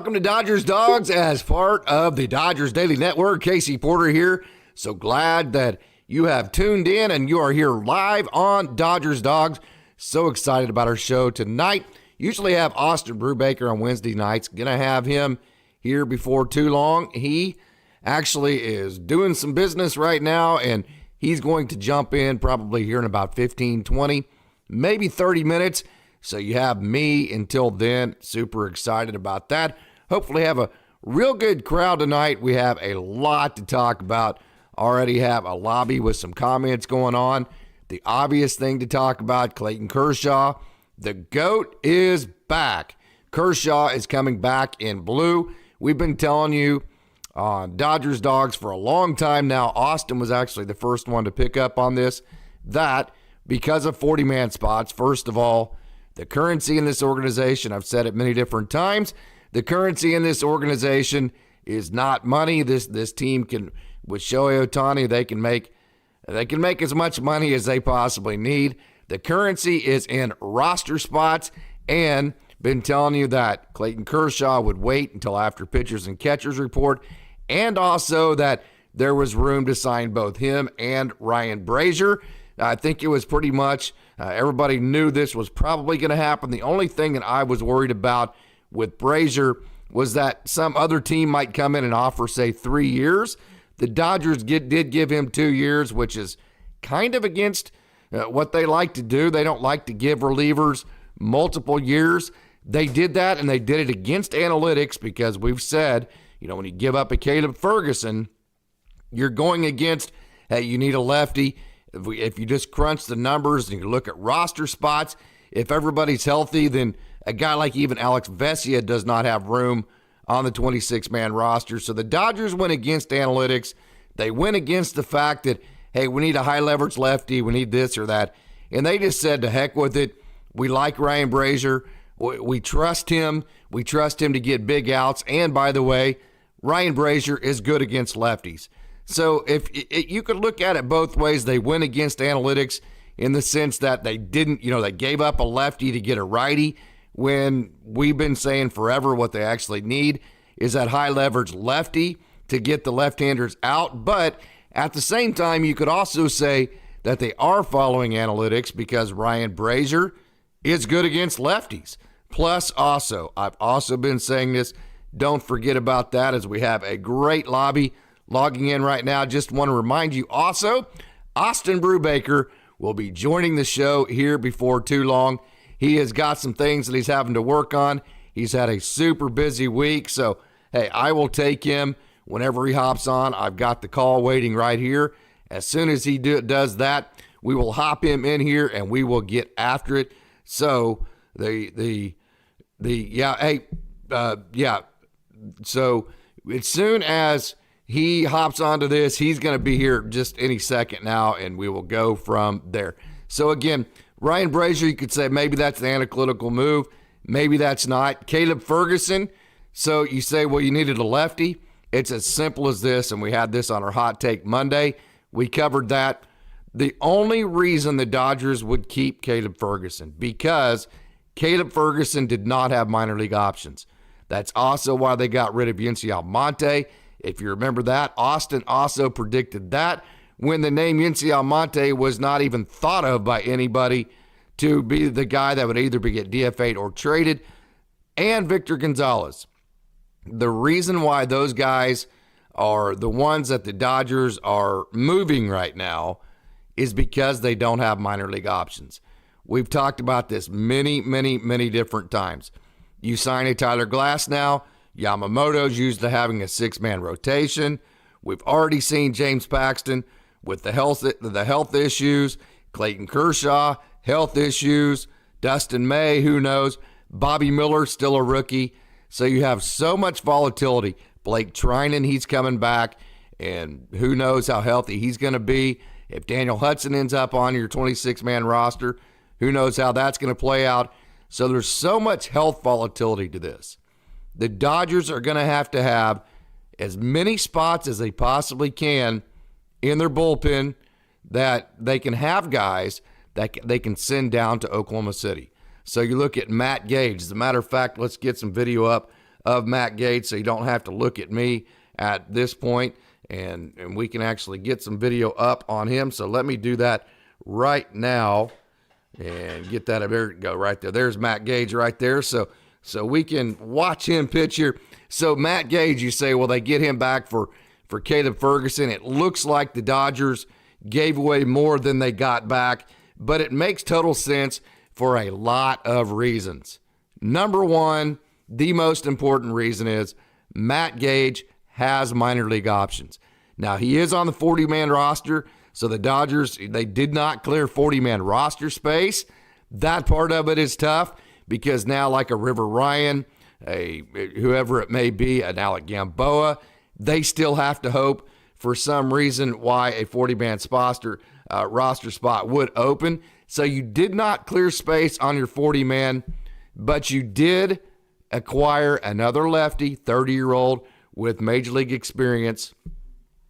Welcome to Dodgers Dawgs as part of the Dodgers Daily Network. Casey Porter here. So glad that you have tuned in and you are here live on Dodgers Dawgs. So excited about our show tonight. Usually have Austin Brubaker on Wednesday nights. Gonna have him here before too long. He actually is doing some business right now and he's going to jump in probably here in about 15, 20, maybe 30 minutes. So you have me until then. Super excited about that. Hopefully have a real good crowd tonight. We have a lot to talk about. Already have a lobby with some comments going on. The obvious thing to talk about, Clayton Kershaw. The GOAT is back. Kershaw is coming back in blue. We've been telling you on Dodgers Dawgs for a long time now. Austin was actually the first one to pick up on this. That because of 40-man spots, first of all, the currency in this organization, I've said it many different times, the currency in this organization is not money. This team can, with Shohei Ohtani, they can make as much money as they possibly need. The currency is in roster spots, and been telling you that Clayton Kershaw would wait until after pitchers and catchers report, and also that there was room to sign both him and Ryan Brasier. I think it was pretty much everybody knew this was probably going to happen. The only thing that I was worried about with Brasier was that some other team might come in and offer, say, 3 years. The Dodgers did give him 2 years, which is kind of against what they like to do. They don't like to give relievers multiple years. They did that, and they did it against analytics because we've said, when you give up a Caleb Ferguson, you're going against, hey, you need a lefty. If you just crunch the numbers and you look at roster spots, if everybody's healthy, then a guy like even Alex Vesia does not have room on the 26-man roster. So the Dodgers went against analytics. They went against the fact that, hey, we need a high-leverage lefty, we need this or that. And they just said, to heck with it. We like Ryan Brasier. We trust him. We trust him to get big outs. And, by the way, Ryan Brasier is good against lefties. So if you could look at it both ways, they went against analytics in the sense that they didn't, they gave up a lefty to get a righty when we've been saying forever what they actually need is that high leverage lefty to get the left-handers out. But at the same time, you could also say that they are following analytics because Ryan Brasier is good against lefties. Plus also, I've also been saying this, don't forget about that as we have a great lobby logging in right now. Just want to remind you also, Austin Brubaker will be joining the show here before too long. He has got some things that he's having to work on. He's had a super busy week. So, hey, I will take him whenever he hops on. I've got the call waiting right here. As soon as he does that, we will hop him in here and we will get after it. So, So, as soon as he hops onto this, he's going to be here just any second now, and we will go from there. So, again, Ryan Brasier, you could say maybe that's an analytical move. Maybe that's not. Caleb Ferguson, so you say, well, you needed a lefty. It's as simple as this, and we had this on our Hot Take Monday. We covered that. The only reason the Dodgers would keep Caleb Ferguson, because Caleb Ferguson did not have minor league options. That's also why they got rid of Yency Almonte. If you remember that, Austin also predicted that when the name Yency Almonte was not even thought of by anybody to be the guy that would either be get DFA'd or traded, and Victor Gonzalez. The reason why those guys are the ones that the Dodgers are moving right now is because they don't have minor league options. We've talked about this many, many, many different times. You sign a Tyler Glass now. Yamamoto's used to having a 6-man rotation. We've already seen James Paxton with the health issues. Clayton Kershaw, health issues. Dustin May, who knows? Bobby Miller, still a rookie. So you have so much volatility. Blake Trinan, he's coming back, and who knows how healthy he's going to be. If Daniel Hudson ends up on your 26-man roster, who knows how that's going to play out. So there's so much health volatility to this. The Dodgers are going to have as many spots as they possibly can in their bullpen that they can have guys that they can send down to Oklahoma City. So you look at Matt Gage. As a matter of fact, let's get some video up of Matt Gage, so you don't have to look at me at this point, and we can actually get some video up on him. So let me do that right now and get that. There you go, right there. There's Matt Gage right there. So we can watch him pitch here. So Matt Gage, you say, well, they get him back for Caleb Ferguson. It looks like the Dodgers gave away more than they got back, but it makes total sense for a lot of reasons. Number one, the most important reason is Matt Gage has minor league options. Now, he is on the 40-man roster, so the Dodgers, they did not clear 40-man roster space. That part of it is tough because now, like a River Ryan, whoever it may be, an Alec Gamboa, they still have to hope for some reason why a 40-man roster spot would open. So you did not clear space on your 40-man, but you did acquire another lefty, 30-year-old with major league experience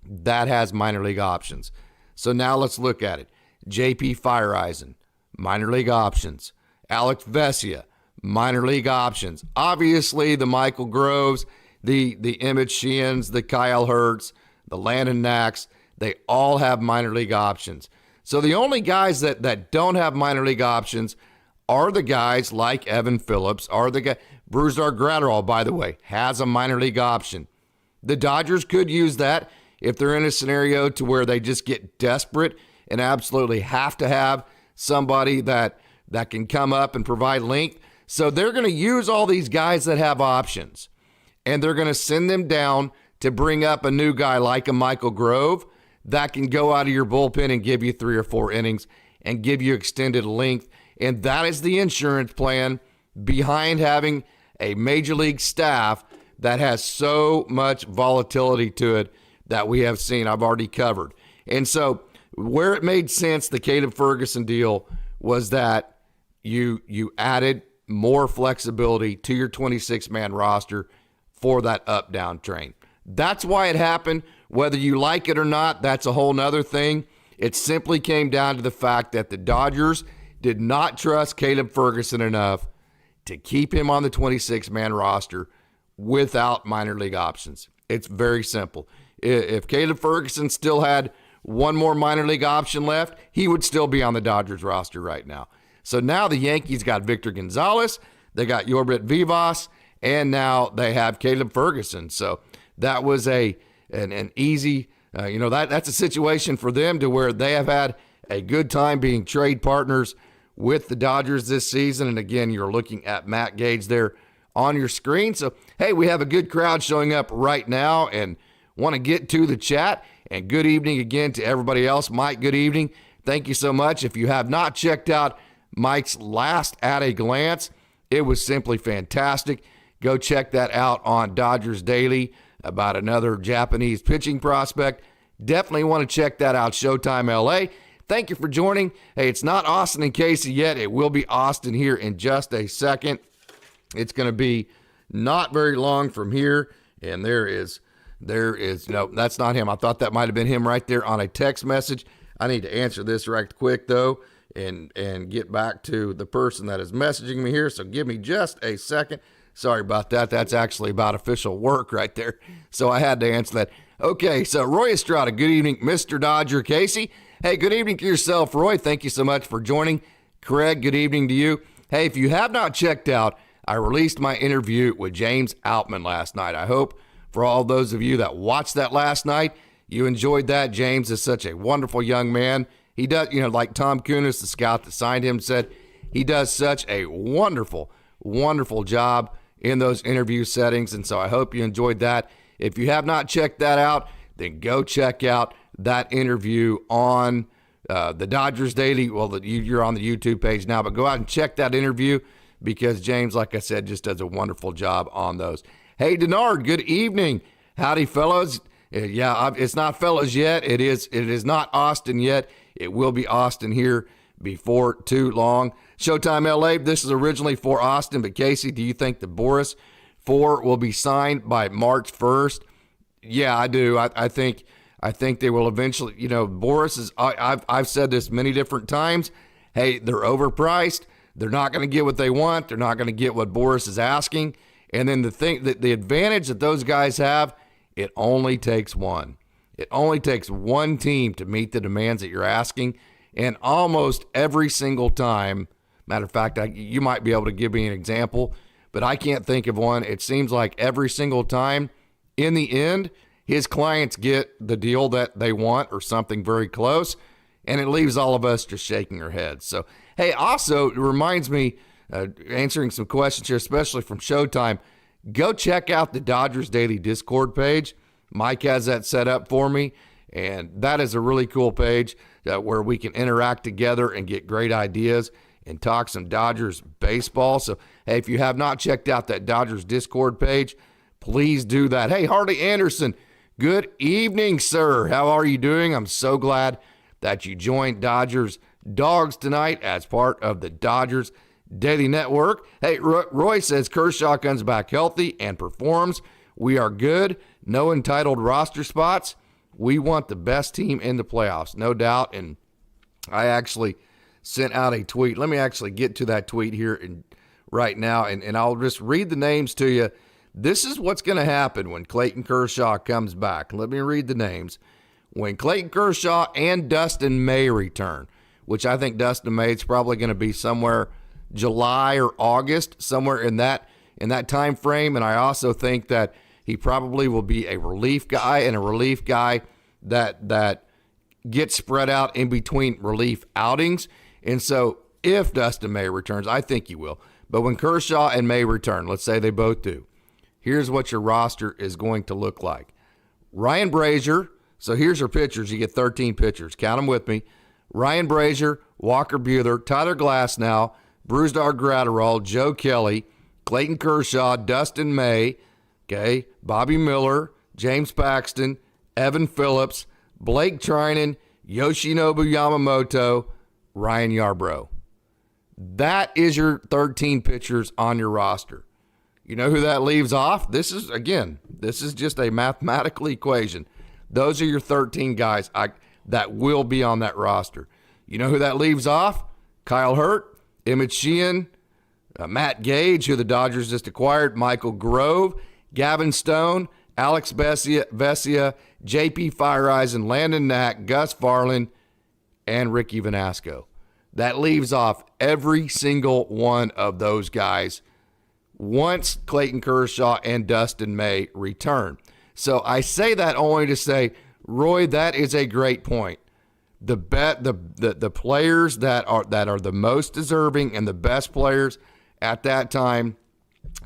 that has minor league options. So now let's look at it. J.P. Fireeisen, minor league options. Alex Vesia, minor league options. Obviously, the Michael Groves, the Emmett Sheehan's, the Kyle Hertz, the Landon Knacks, they all have minor league options. So the only guys that don't have minor league options are the guys like Evan Phillips, are the guy. Brasier Gratterall, by the way, has a minor league option. The Dodgers could use that if they're in a scenario to where they just get desperate and absolutely have to have somebody that can come up and provide length. So they're going to use all these guys that have options, and they're going to send them down to bring up a new guy like a Michael Grove that can go out of your bullpen and give you 3 or 4 innings and give you extended length. And that is the insurance plan behind having a major league staff that has so much volatility to it that we have seen, I've already covered. And so where it made sense, the Caleb Ferguson deal, was that you added more flexibility to your 26-man roster for that up-down train. That's why it happened. Whether you like it or not, that's a whole nother thing. It simply came down to the fact that the Dodgers did not trust Caleb Ferguson enough to keep him on the 26-man roster without minor league options. It's very simple. If Caleb Ferguson still had one more minor league option left, he would still be on the Dodgers roster right now. So now the Yankees got Victor Gonzalez, they got Yorbit Vivas, and now they have Caleb Ferguson. So that was an easy, that's a situation for them to where they have had a good time being trade partners with the Dodgers this season. And again, you're looking at Matt Gage there on your screen. So, hey, we have a good crowd showing up right now and want to get to the chat. And good evening again to everybody else. Mike, good evening. Thank you so much. If you have not checked out Mike's last At a Glance, it was simply fantastic. Go check that out on Dodgers Daily about another Japanese pitching prospect. Definitely want to check that out, Showtime LA. Thank you for joining. Hey, it's not Austin and Casey yet. It will be Austin here in just a second. It's going to be not very long from here. And there is, no, that's not him. I thought that might have been him right there on a text message. I need to answer this right quick, though, and get back to the person that is messaging me here. So give me just a second. Sorry about that. That's actually about official work right there. So I had to answer that. Okay, so Roy Estrada, good evening, Mr. Dodger Casey. Hey, good evening to yourself, Roy. Thank you so much for joining. Craig, good evening to you. Hey, if you have not checked out, I released my interview with James Outman last night. I hope for all those of you that watched that last night, you enjoyed that. James is such a wonderful young man. He does, like Tom Kunis, the scout that signed him, said, he does such a wonderful, wonderful job in those interview settings. And so I hope you enjoyed that. If you have not checked that out, then go check out that interview on the Dodgers Daily. Well, you're on the YouTube page now, but go out and check that interview because James, like I said, just does a wonderful job on those. Hey, Denard, good evening. Howdy, fellows. Yeah, it's not fellows yet. It is not Austin yet. It will be Austin here before too long. Showtime LA, this is originally for Austin, but Casey, do you think the Boris 4 will be signed by March 1st? Yeah, I do. I think they will eventually, Boris is, I've said this many different times. Hey, they're overpriced. They're not going to get what they want. They're not going to get what Boris is asking. And then the advantage that those guys have, it only takes one. It only takes one team to meet the demands that you're asking. And almost every single time, matter of fact, you might be able to give me an example, but I can't think of one. It seems like every single time, in the end, his clients get the deal that they want or something very close, and it leaves all of us just shaking our heads. So, hey, also, it reminds me, answering some questions here, especially from Showtime, go check out the Dodgers Daily Discord page. Mike has that set up for me, and that is a really cool page where we can interact together and get great ideas and talk some Dodgers baseball. So, hey, if you have not checked out that Dodgers Discord page, please do that. Hey, Harley Anderson, good evening, sir. How are you doing? I'm so glad that you joined Dodgers Dawgs tonight as part of the Dodgers Daily Network. Hey, Roy says Kershaw comes back healthy and performs. We are good. No entitled roster spots. We want the best team in the playoffs, no doubt. And I actually sent out a tweet. Let me actually get to that tweet here right now, and I'll just read the names to you. This is what's going to happen when Clayton Kershaw comes back. Let me read the names. When Clayton Kershaw and Dustin May return, which I think Dustin May is probably going to be somewhere July or August, somewhere in that time frame. And I also think that he probably will be a relief guy, and a relief guy that gets spread out in between relief outings. And so if Dustin May returns, I think he will. But when Kershaw and May return, let's say they both do, here's what your roster is going to look like. Ryan Brasier, so here's your pitchers. You get 13 pitchers. Count them with me. Ryan Brasier, Walker Buehler, Tyler Glasnow, Brusdar Graterol, Joe Kelly, Clayton Kershaw, Dustin May, okay, Bobby Miller, James Paxton, Evan Phillips, Blake Trinan, Yoshinobu Yamamoto, Ryan Yarbrough. That is your 13 pitchers on your roster. You know who that leaves off? This is just a mathematical equation. Those are your 13 guys that will be on that roster. You know who that leaves off? Kyle Hurt, Emmett Sheehan, Matt Gage, who the Dodgers just acquired, Michael Grove, Gavin Stone, Alex Vesia, J.P. Fireeisen, Landon Knack, Gus Farland, and Ricky Vanasco. That leaves off every single one of those guys once Clayton Kershaw and Dustin May return. So I say that only to say, Roy, that is a great point. The players that are the most deserving and the best players at that time,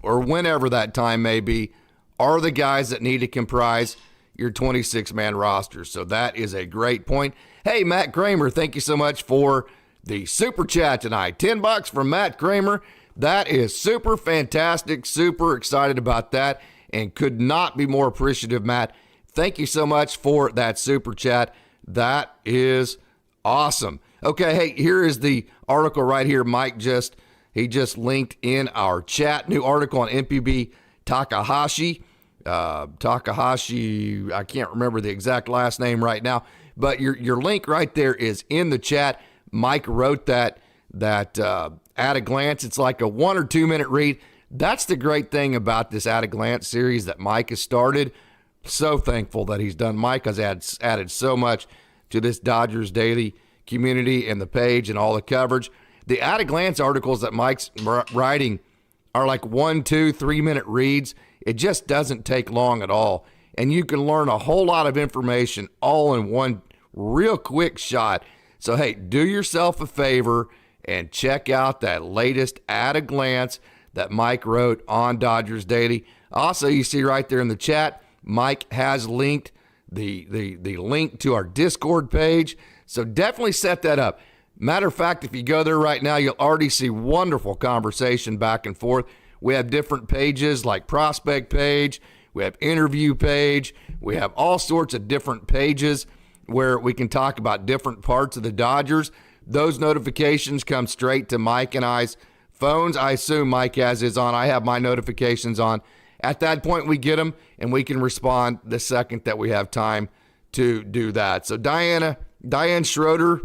or whenever that time may be, are the guys that need to comprise your 26-man roster. So that is a great point. Hey, Matt Kramer, thank you so much for the super chat tonight. $10 from Matt Kramer. That is super fantastic. Super excited about that, and could not be more appreciative, Matt. Thank you so much for that super chat. That is awesome. Okay, hey, here is the article right here. Mike just linked in our chat. New article on MPB Takahashi. Takahashi, I can't remember the exact last name right now, but your link right there is in the chat. Mike wrote that at a glance. It's like a 1 or 2 minute read. That's the great thing about this at a glance series that Mike has started. So thankful that he's done. Mike has added so much to this Dodgers Daily community and the page and all the coverage. The at a glance articles that Mike's writing are like 1, 2, 3 minute reads. It just doesn't take long at all. And you can learn a whole lot of information all in one real quick shot. So, hey, do yourself a favor and check out that latest at a glance that Mike wrote on Dodgers Daily. Also, you see right there in the chat, Mike has linked the link to our Discord page. So definitely set that up. Matter of fact, if you go there right now, you'll already see wonderful conversation back and forth. We have different pages like prospect page. We have interview page. We have all sorts of different pages where we can talk about different parts of the Dodgers. Those notifications come straight to Mike and I's phones. I assume Mike has his on. I have my notifications on. At that point, we get them, and we can respond the second that we have time to do that. So Diane Schroeder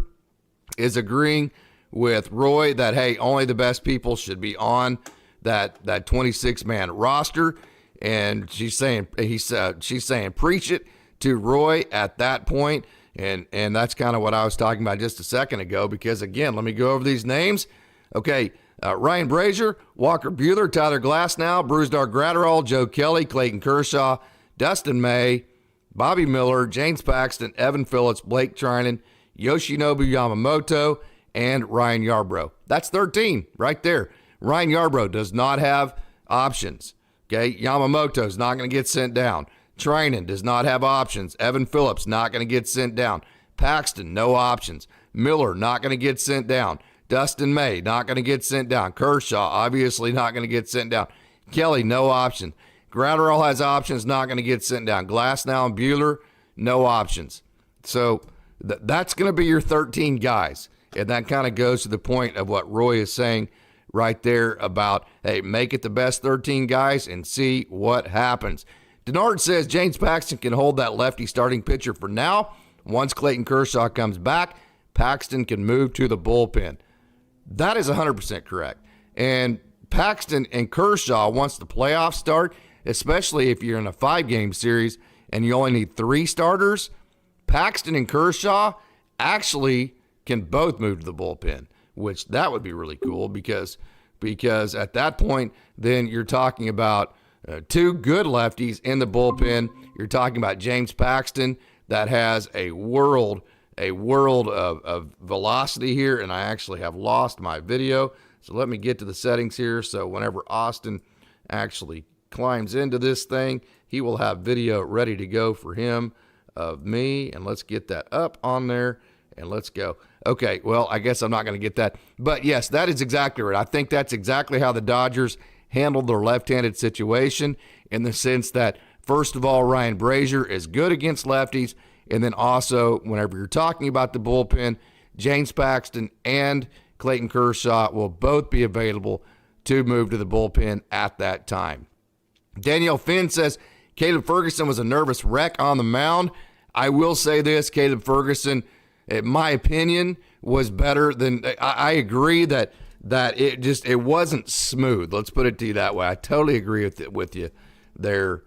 is agreeing with Roy that, hey, only the best people should be on that 26-man roster. And she's saying preach it to Roy at that point. And that's kind of what I was talking about just a second ago, because, again, let me go over these names. Okay, Ryan Brasier, Walker Buehler, Tyler Glasnow, Brusdar Graterol, Joe Kelly, Clayton Kershaw, Dustin May, Bobby Miller, James Paxton, Evan Phillips, Blake Trinan, Yoshinobu Yamamoto, and Ryan Yarbrough. That's 13 right there. Ryan Yarbrough does not have options. Okay, Yamamoto's not going to get sent down. Trinan does not have options. Evan Phillips not going to get sent down. Paxton, no options. Miller not going to get sent down. Dustin May not going to get sent down. Kershaw obviously not going to get sent down. Kelly, no options. Graterol has options, not going to get sent down. Glasnow and Buehler, no options. So that's going to be your 13 guys. And that kind of goes to the point of what Roy is saying right there about, hey, make it the best 13 guys and see what happens. Denard says James Paxton can hold that lefty starting pitcher for now. Once Clayton Kershaw comes back, Paxton can move to the bullpen. That is 100% correct. And Paxton and Kershaw, once the playoffs start, especially if you're in a 5-game series and you only need 3 starters, Paxton and Kershaw actually can both move to the bullpen, which that would be really cool because at that point, then you're talking about 2 good lefties in the bullpen. You're talking about James Paxton that has a world of velocity here, and I actually have lost my video. So let me get to the settings here. So whenever Austin actually climbs into this thing, he will have video ready to go for him of me. And let's get that up on there and let's go. Okay, well, I guess I'm not going to get that. But yes, that is exactly right. I think that's exactly how the Dodgers handled their left-handed situation, in the sense that, first of all, Ryan Brasier is good against lefties. And then also, whenever you're talking about the bullpen, James Paxton and Clayton Kershaw will both be available to move to the bullpen at that time. Danielle Finn says Caleb Ferguson was a nervous wreck on the mound. I will say this, Caleb Ferguson, in my opinion, was better than, I agree that it wasn't smooth. Let's put it to you that way. I totally agree with you there,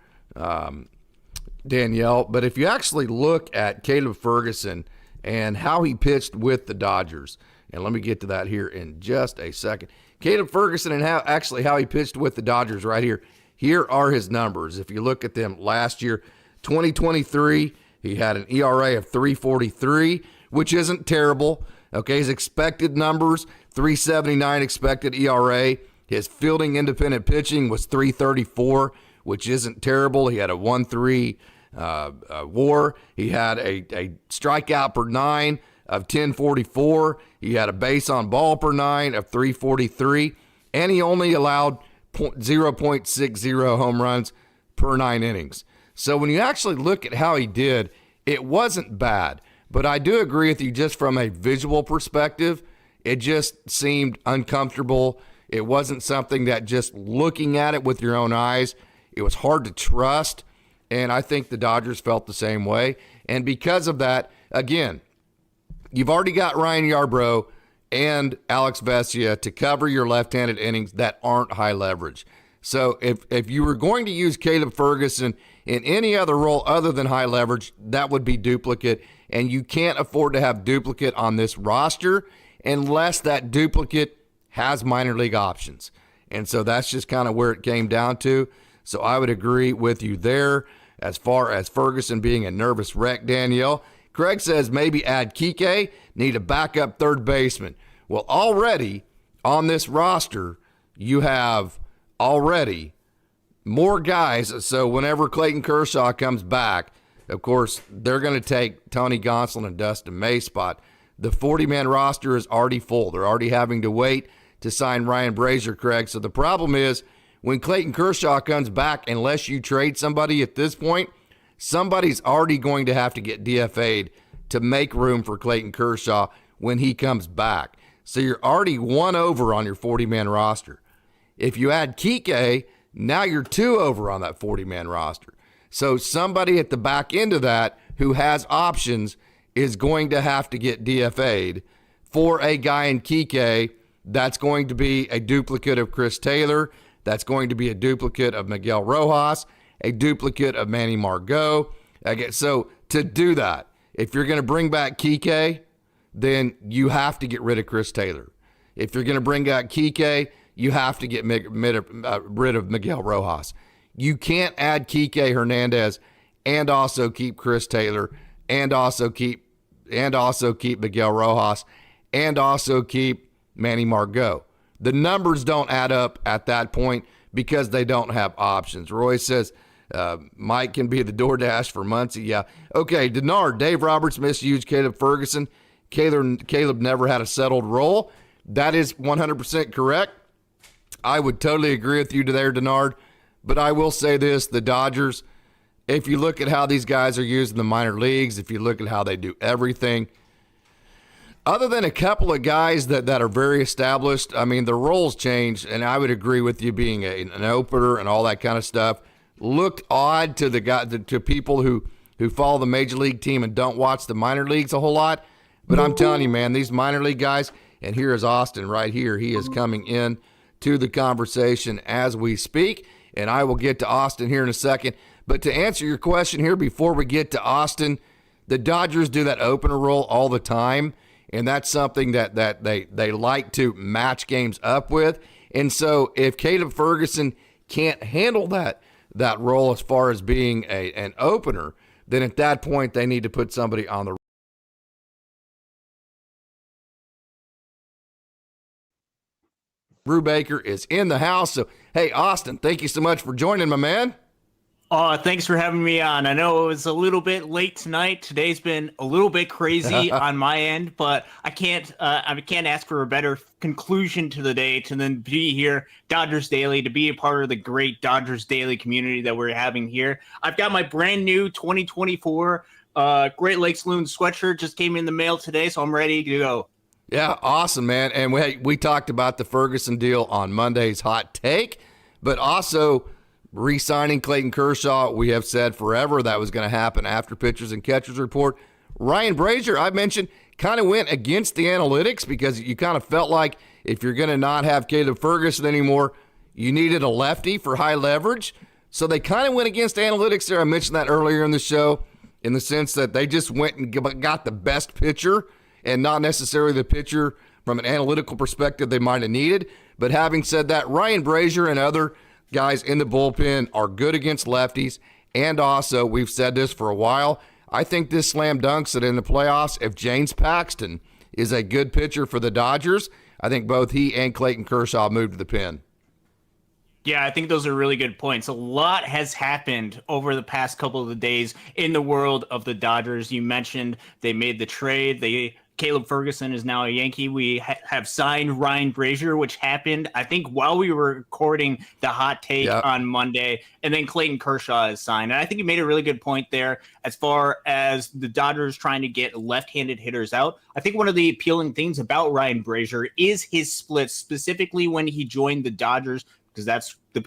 Danielle. But if you actually look at Caleb Ferguson and how he pitched with the Dodgers, and let me get to that here in just a second. Caleb Ferguson and how he pitched with the Dodgers right here. Here are his numbers. If you look at them last year, 2023, he had an ERA of 3.43, which isn't terrible. Okay, his expected numbers, 3.79 expected ERA. His fielding independent pitching was 3.34, which isn't terrible. He had a 1.3 WAR. He had a strikeout per 9 of 10.44. He had a base on ball per 9 of 3.43, and he only allowed 0.60 home runs per 9 innings. So when you actually look at how he did, it wasn't bad. But I do agree with you, just from a visual perspective, it just seemed uncomfortable. It wasn't something that, just looking at it with your own eyes, it was hard to trust. And I think the Dodgers felt the same way. And because of that, again, you've already got Ryan Yarbrough and Alex Vesia to cover your left-handed innings that aren't high leverage. So if you were going to use Caleb Ferguson in any other role other than high leverage, that would be duplicate. And you can't afford to have duplicate on this roster unless that duplicate has minor league options. And so that's just kind of where it came down to. So I would agree with you there as far as Ferguson being a nervous wreck, Danielle. Craig says maybe add Kike, need a backup third baseman. Well, already on this roster, you have already more guys. So whenever Clayton Kershaw comes back, of course, they're going to take Tony Gonsolin and Dustin May's spot. The 40-man roster is already full. They're already having to wait to sign Ryan Brasier, Craig. So the problem is, when Clayton Kershaw comes back, unless you trade somebody at this point, somebody's already going to have to get DFA'd to make room for Clayton Kershaw when he comes back. So you're already one over on your 40-man roster. If you add Kike, now you're two over on that 40-man roster. So somebody at the back end of that who has options is going to have to get DFA'd for a guy in Kike that's going to be a duplicate of Chris Taylor, that's going to be a duplicate of Miguel Rojas, a duplicate of Manny Margot. So to do that, if you're going to bring back Kike, then you have to get rid of Chris Taylor. If you're going to bring back Kike, you have to get rid of Miguel Rojas. You can't add Kike Hernandez and also keep Chris Taylor and also keep Miguel Rojas and also keep Manny Margot. The numbers don't add up at that point because they don't have options. Roy says Mike can be the DoorDash for Muncie. Yeah. Okay, Denard, Dave Roberts misused Caleb Ferguson. Caleb never had a settled role. That is 100% correct. I would totally agree with you there, Denard. But I will say this, the Dodgers, if you look at how these guys are used in the minor leagues, if you look at how they do everything, other than a couple of guys that are very established, I mean, the roles changed, and I would agree with you being an opener and all that kind of stuff. Looked odd to people who follow the major league team and don't watch the minor leagues a whole lot. But I'm telling you, man, these minor league guys, and here is Austin right here. He is coming in to the conversation as we speak, and I will get to Austin here in a second. But to answer your question here before we get to Austin, the Dodgers do that opener role all the time, and that's something that they like to match games up with. And so if Caleb Ferguson can't handle that role as far as being an opener, then at that point they need to put somebody on the Brubaker is in the house. So, hey, Austin, thank you so much for joining, my man. Thanks for having me on. I know it was a little bit late tonight. Today's been a little bit crazy on my end, but I can't ask for a better conclusion to the day to then be here, Dodgers Daily, to be a part of the great Dodgers Daily community that we're having here. I've got my brand new 2024 Great Lakes Loons sweatshirt just came in the mail today, so I'm ready to go. Yeah, awesome, man. And we talked about the Ferguson deal on Monday's Hot Take, but also re-signing Clayton Kershaw. We have said forever that was going to happen after pitchers and catchers report. Ryan Brasier, I mentioned, kind of went against the analytics because you kind of felt like if you're going to not have Caleb Ferguson anymore, you needed a lefty for high leverage. So they kind of went against analytics there. I mentioned that earlier in the show in the sense that they just went and got the best pitcher and not necessarily the pitcher from an analytical perspective they might have needed. But having said that, Ryan Brasier and other guys in the bullpen are good against lefties. And also, we've said this for a while, I think this slam dunks that in the playoffs, if James Paxton is a good pitcher for the Dodgers, I think both he and Clayton Kershaw move to the pen. Yeah, I think those are really good points. A lot has happened over the past couple of days in the world of the Dodgers. You mentioned they made the trade. Caleb Ferguson is now a Yankee. We have signed Ryan Brasier, which happened, I think, while we were recording the Hot Take on Monday. And then Clayton Kershaw is signed. And I think you made a really good point there as far as the Dodgers trying to get left-handed hitters out. I think one of the appealing things about Ryan Brasier is his splits, specifically when he joined the Dodgers, because that's the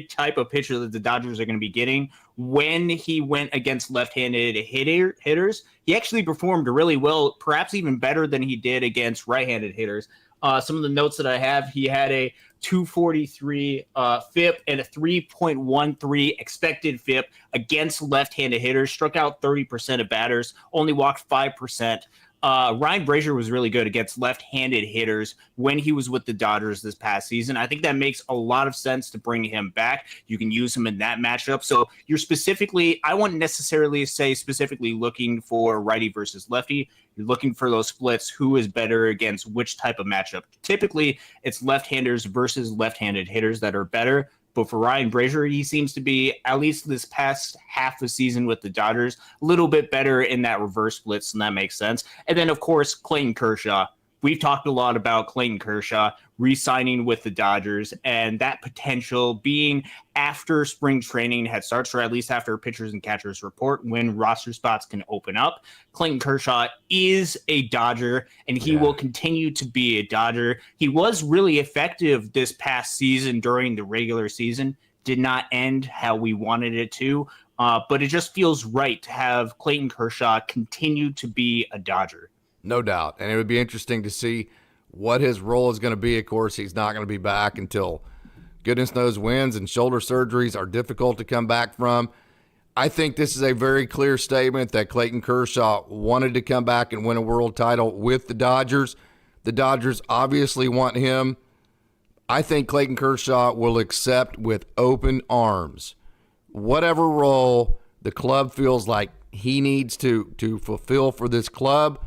type of pitcher that the Dodgers are going to be getting. When he went against left-handed hitters, he actually performed really well, perhaps even better than he did against right-handed hitters. Some of the notes that I have, he had a 243 FIP and a 3.13 expected FIP against left-handed hitters, struck out 30% of batters, only walked 5%. Ryan Brasier was really good against left-handed hitters when he was with the Dodgers this past season. I think that makes a lot of sense to bring him back. You can use him in that matchup. So you're I wouldn't necessarily say specifically looking for righty versus lefty. You're looking for those splits. Who is better against which type of matchup? Typically, it's left-handers versus left-handed hitters that are better. But for Ryan Brasier, he seems to be, at least this past half the season with the Dodgers, a little bit better in that reverse splits, and that makes sense. And then, of course, Clayton Kershaw. We've talked a lot about Clayton Kershaw re-signing with the Dodgers and that potential being after spring training had starts, or at least after pitchers and catchers report, when roster spots can open up. Clayton Kershaw is a Dodger, and he will continue to be a Dodger. He was really effective this past season during the regular season. Did not end how we wanted it to, but it just feels right to have Clayton Kershaw continue to be a Dodger. No doubt. And it would be interesting to see what his role is going to be. Of course, he's not going to be back until goodness knows wins, and shoulder surgeries are difficult to come back from. I think this is a very clear statement that Clayton Kershaw wanted to come back and win a world title with the Dodgers. The Dodgers obviously want him. I think Clayton Kershaw will accept with open arms whatever role the club feels like he needs to fulfill for this club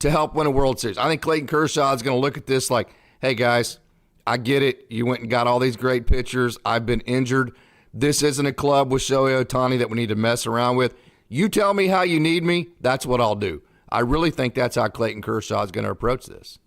to help win a World Series. I think Clayton Kershaw is going to look at this like, hey, guys, I get it. You went and got all these great pitchers. I've been injured. This isn't a club with Shohei Ohtani that we need to mess around with. You tell me how you need me, that's what I'll do. I really think that's how Clayton Kershaw is going to approach this.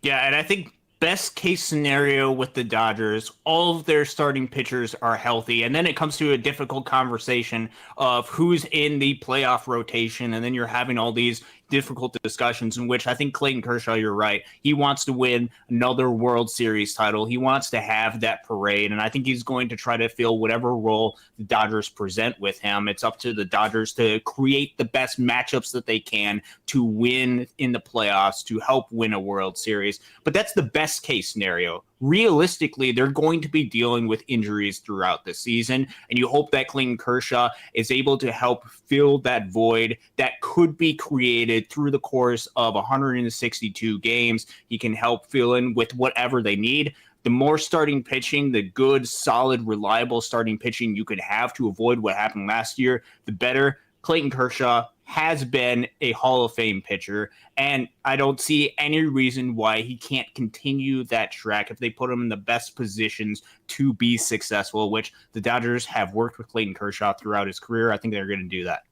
Yeah, and I think best case scenario with the Dodgers, all of their starting pitchers are healthy. And then it comes to a difficult conversation of who's in the playoff rotation. And then you're having all these difficult discussions in which I think Clayton Kershaw, you're right. He wants to win another World Series title. He wants to have that parade. And I think he's going to try to fill whatever role the Dodgers present with him. It's up to the Dodgers to create the best matchups that they can to win in the playoffs, to help win a World Series. But that's the best case scenario. Realistically, they're going to be dealing with injuries throughout the season, and you hope that Clayton Kershaw is able to help fill that void that could be created through the course of 162 games. He can help fill in with whatever they need. The more starting pitching, the good, solid, reliable starting pitching you could have to avoid what happened last year, the better. Clayton Kershaw has been a Hall of Fame pitcher, and I don't see any reason why he can't continue that track if they put him in the best positions to be successful, which the Dodgers have worked with Clayton Kershaw throughout his career. I think they're going to do that.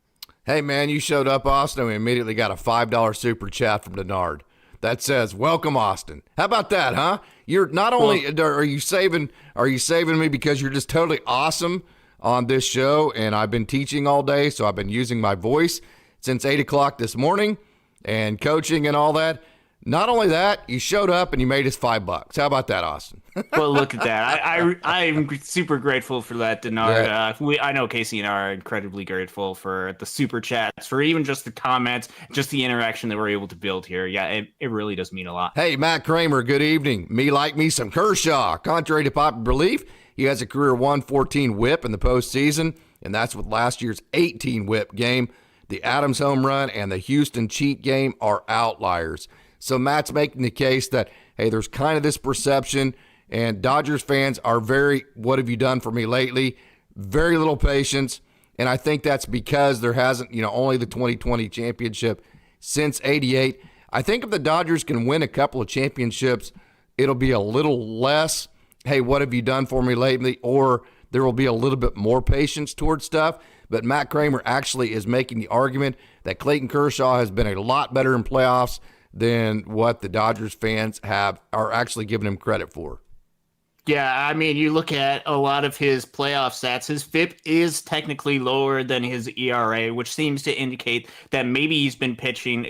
Hey, man, you showed up, Austin. We immediately got a $5 super chat from Denard that says, welcome, Austin. How about that, huh? You're not only are you saving me because you're just totally awesome on this show, and I've been teaching all day, so I've been using my voice since 8 o'clock this morning and coaching and all that. Not only that, you showed up and you made us $5. How about that, Austin? Well, look at that. I'm super grateful for that, Denard. Yeah. I know Casey and I are incredibly grateful for the super chats, for even just the comments, just the interaction that we're able to build here. Yeah, it really does mean a lot. Hey, Matt Kramer, good evening. Me like me some Kershaw. Contrary to popular belief, he has a career 114 whip in the postseason, and that's with last year's 18 whip game. The Adams home run and the Houston cheat game are outliers. So Matt's making the case that, hey, there's kind of this perception, and Dodgers fans are very, what have you done for me lately? Very little patience, and I think that's because there hasn't, only the 2020 championship since '88. I think if the Dodgers can win a couple of championships, it'll be a little less, hey, what have you done for me lately? Or there will be a little bit more patience towards stuff. But Matt Kramer actually is making the argument that Clayton Kershaw has been a lot better in playoffs than what the Dodgers fans are actually giving him credit for. Yeah, I mean, you look at a lot of his playoff stats, his FIP is technically lower than his ERA, which seems to indicate that maybe he's been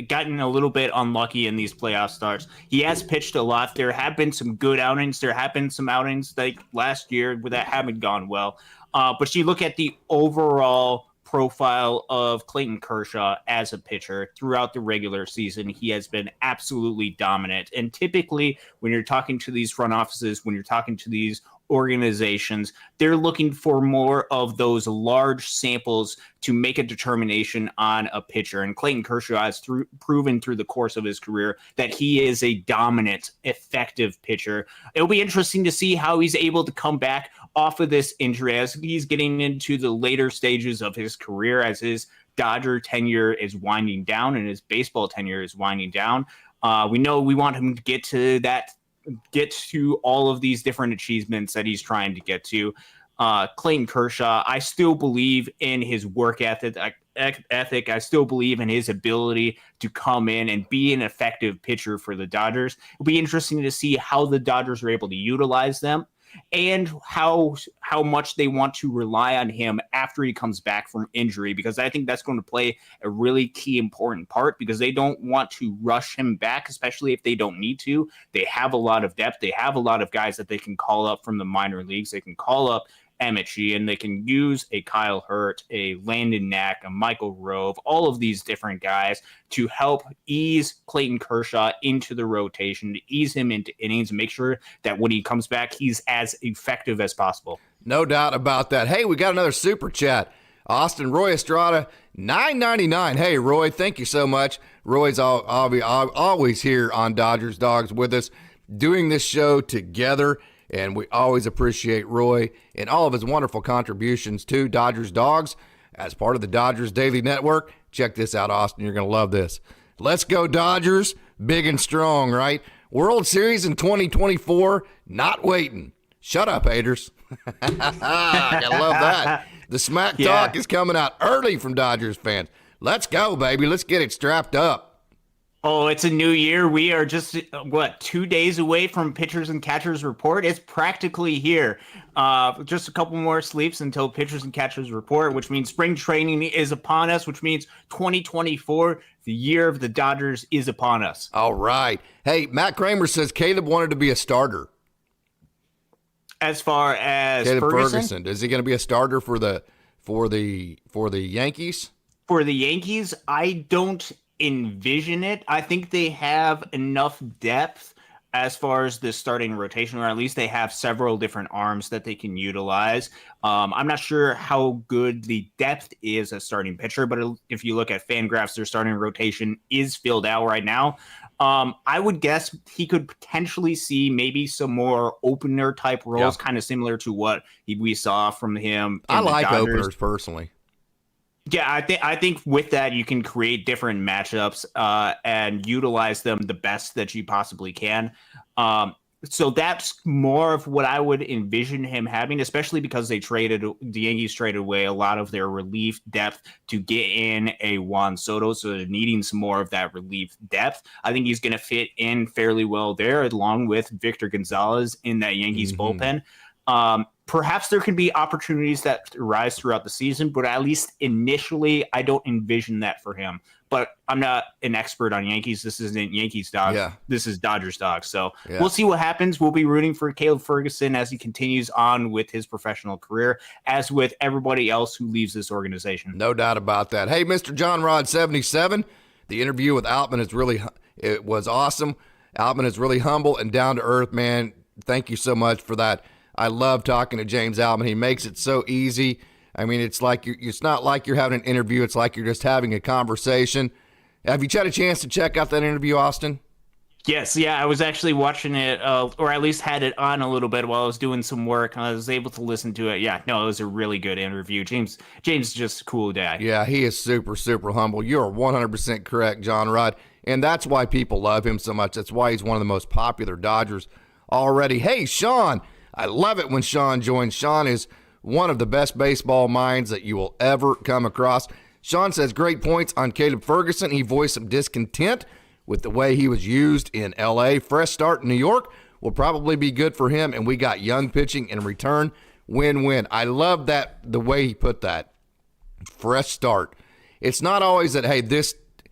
gotten a little bit unlucky in these playoff starts. He has pitched a lot. There have been some good outings. There have been some outings like last year that haven't gone well. But you look at the overall profile of Clayton Kershaw as a pitcher throughout the regular season, he has been absolutely dominant. And typically when you're talking to these front offices, when you're talking to these organizations, they're looking for more of those large samples to make a determination on a pitcher. And Clayton Kershaw has proven through the course of his career that he is a dominant, effective pitcher. It'll be interesting to see how he's able to come back off of this injury as he's getting into the later stages of his career, as his Dodger tenure is winding down and his baseball tenure is winding down. We know we want him to get to all of these different achievements that he's trying to get to. Clayton Kershaw, I still believe in his work ethic. I still believe in his ability to come in and be an effective pitcher for the Dodgers. It'll be interesting to see how the Dodgers are able to utilize them and how much they want to rely on him after he comes back from injury, because I think that's going to play a really key important part, because they don't want to rush him back, especially if they don't need to. They have a lot of depth. They have a lot of guys that they can call up from the minor leagues. They can call up Emmett Sheehan. They can use a Kyle Hurt, a Landon Knack, a Michael Rove, all of these different guys to help ease Clayton Kershaw into the rotation, to ease him into innings and make sure that when he comes back, he's as effective as possible. No doubt about that. Hey, we got another super chat. Austin Roy Estrada, $9.99. Hey, Roy, thank you so much. Roy's always here on Dodgers Dogs with us, doing this show together, and we always appreciate Roy and all of his wonderful contributions to Dodgers Dogs as part of the Dodgers Daily Network. Check this out, Austin. You're going to love this. Let's go, Dodgers. Big and strong, right? World Series in 2024, not waiting. Shut up, haters. I love that. The smack talk is coming out early from Dodgers fans. Let's go, baby. Let's get it strapped up. Oh, it's a new year. We are just, 2 days away from pitchers and catchers report. It's practically here. Just a couple more sleeps until pitchers and catchers report, which means spring training is upon us, which means 2024, the year of the Dodgers, is upon us. All right. Hey, Matt Kramer says Caleb wanted to be a starter. As far as Caleb Ferguson, is he going to be a starter for the Yankees? For the Yankees, I don't envision it. I think they have enough depth as far as the starting rotation, or at least they have several different arms that they can utilize. I'm not sure how good the depth is as starting pitcher, but if you look at Fangraphs, their starting rotation is filled out right now. I would guess he could potentially see maybe some more opener type roles, kind of similar to what we saw from him. I like openers personally. Yeah, I think with that you can create different matchups and utilize them the best that you possibly can. So that's more of what I would envision him having, especially because the Yankees traded away a lot of their relief depth to get in a Juan Soto. So they're needing some more of that relief depth. I think he's going to fit in fairly well there, along with Victor Gonzalez in that Yankees bullpen. Perhaps there can be opportunities that arise throughout the season, but at least initially, I don't envision that for him. But I'm not an expert on Yankees. This isn't Yankees Dogs. Yeah. This is Dodgers Dogs. So we'll see what happens. We'll be rooting for Caleb Ferguson as he continues on with his professional career, as with everybody else who leaves this organization. No doubt about that. Hey, Mr. John Rod 77, the interview with Altman it was awesome. Altman is really humble and down to earth, man. Thank you so much for that. I love talking to James Altman. He makes it so easy. I mean, it's not like you're having an interview. It's like you're just having a conversation. Have you had a chance to check out that interview, Austin? Yes. Yeah. I was actually watching it, or at least had it on a little bit while I was doing some work. I was able to listen to it. Yeah. No, it was a really good interview. James is just a cool guy. Yeah. He is super, super humble. You're 100% correct, John Rod. And that's why people love him so much. That's why he's one of the most popular Dodgers already. Hey, Sean. I love it when Sean joins. Sean is one of the best baseball minds that you will ever come across. Sean says great points on Caleb Ferguson. He voiced some discontent with the way he was used in L.A. Fresh start in New York will probably be good for him, and we got young pitching in return. Win-win. I love that, the way he put that. Fresh start. It's not always that, hey,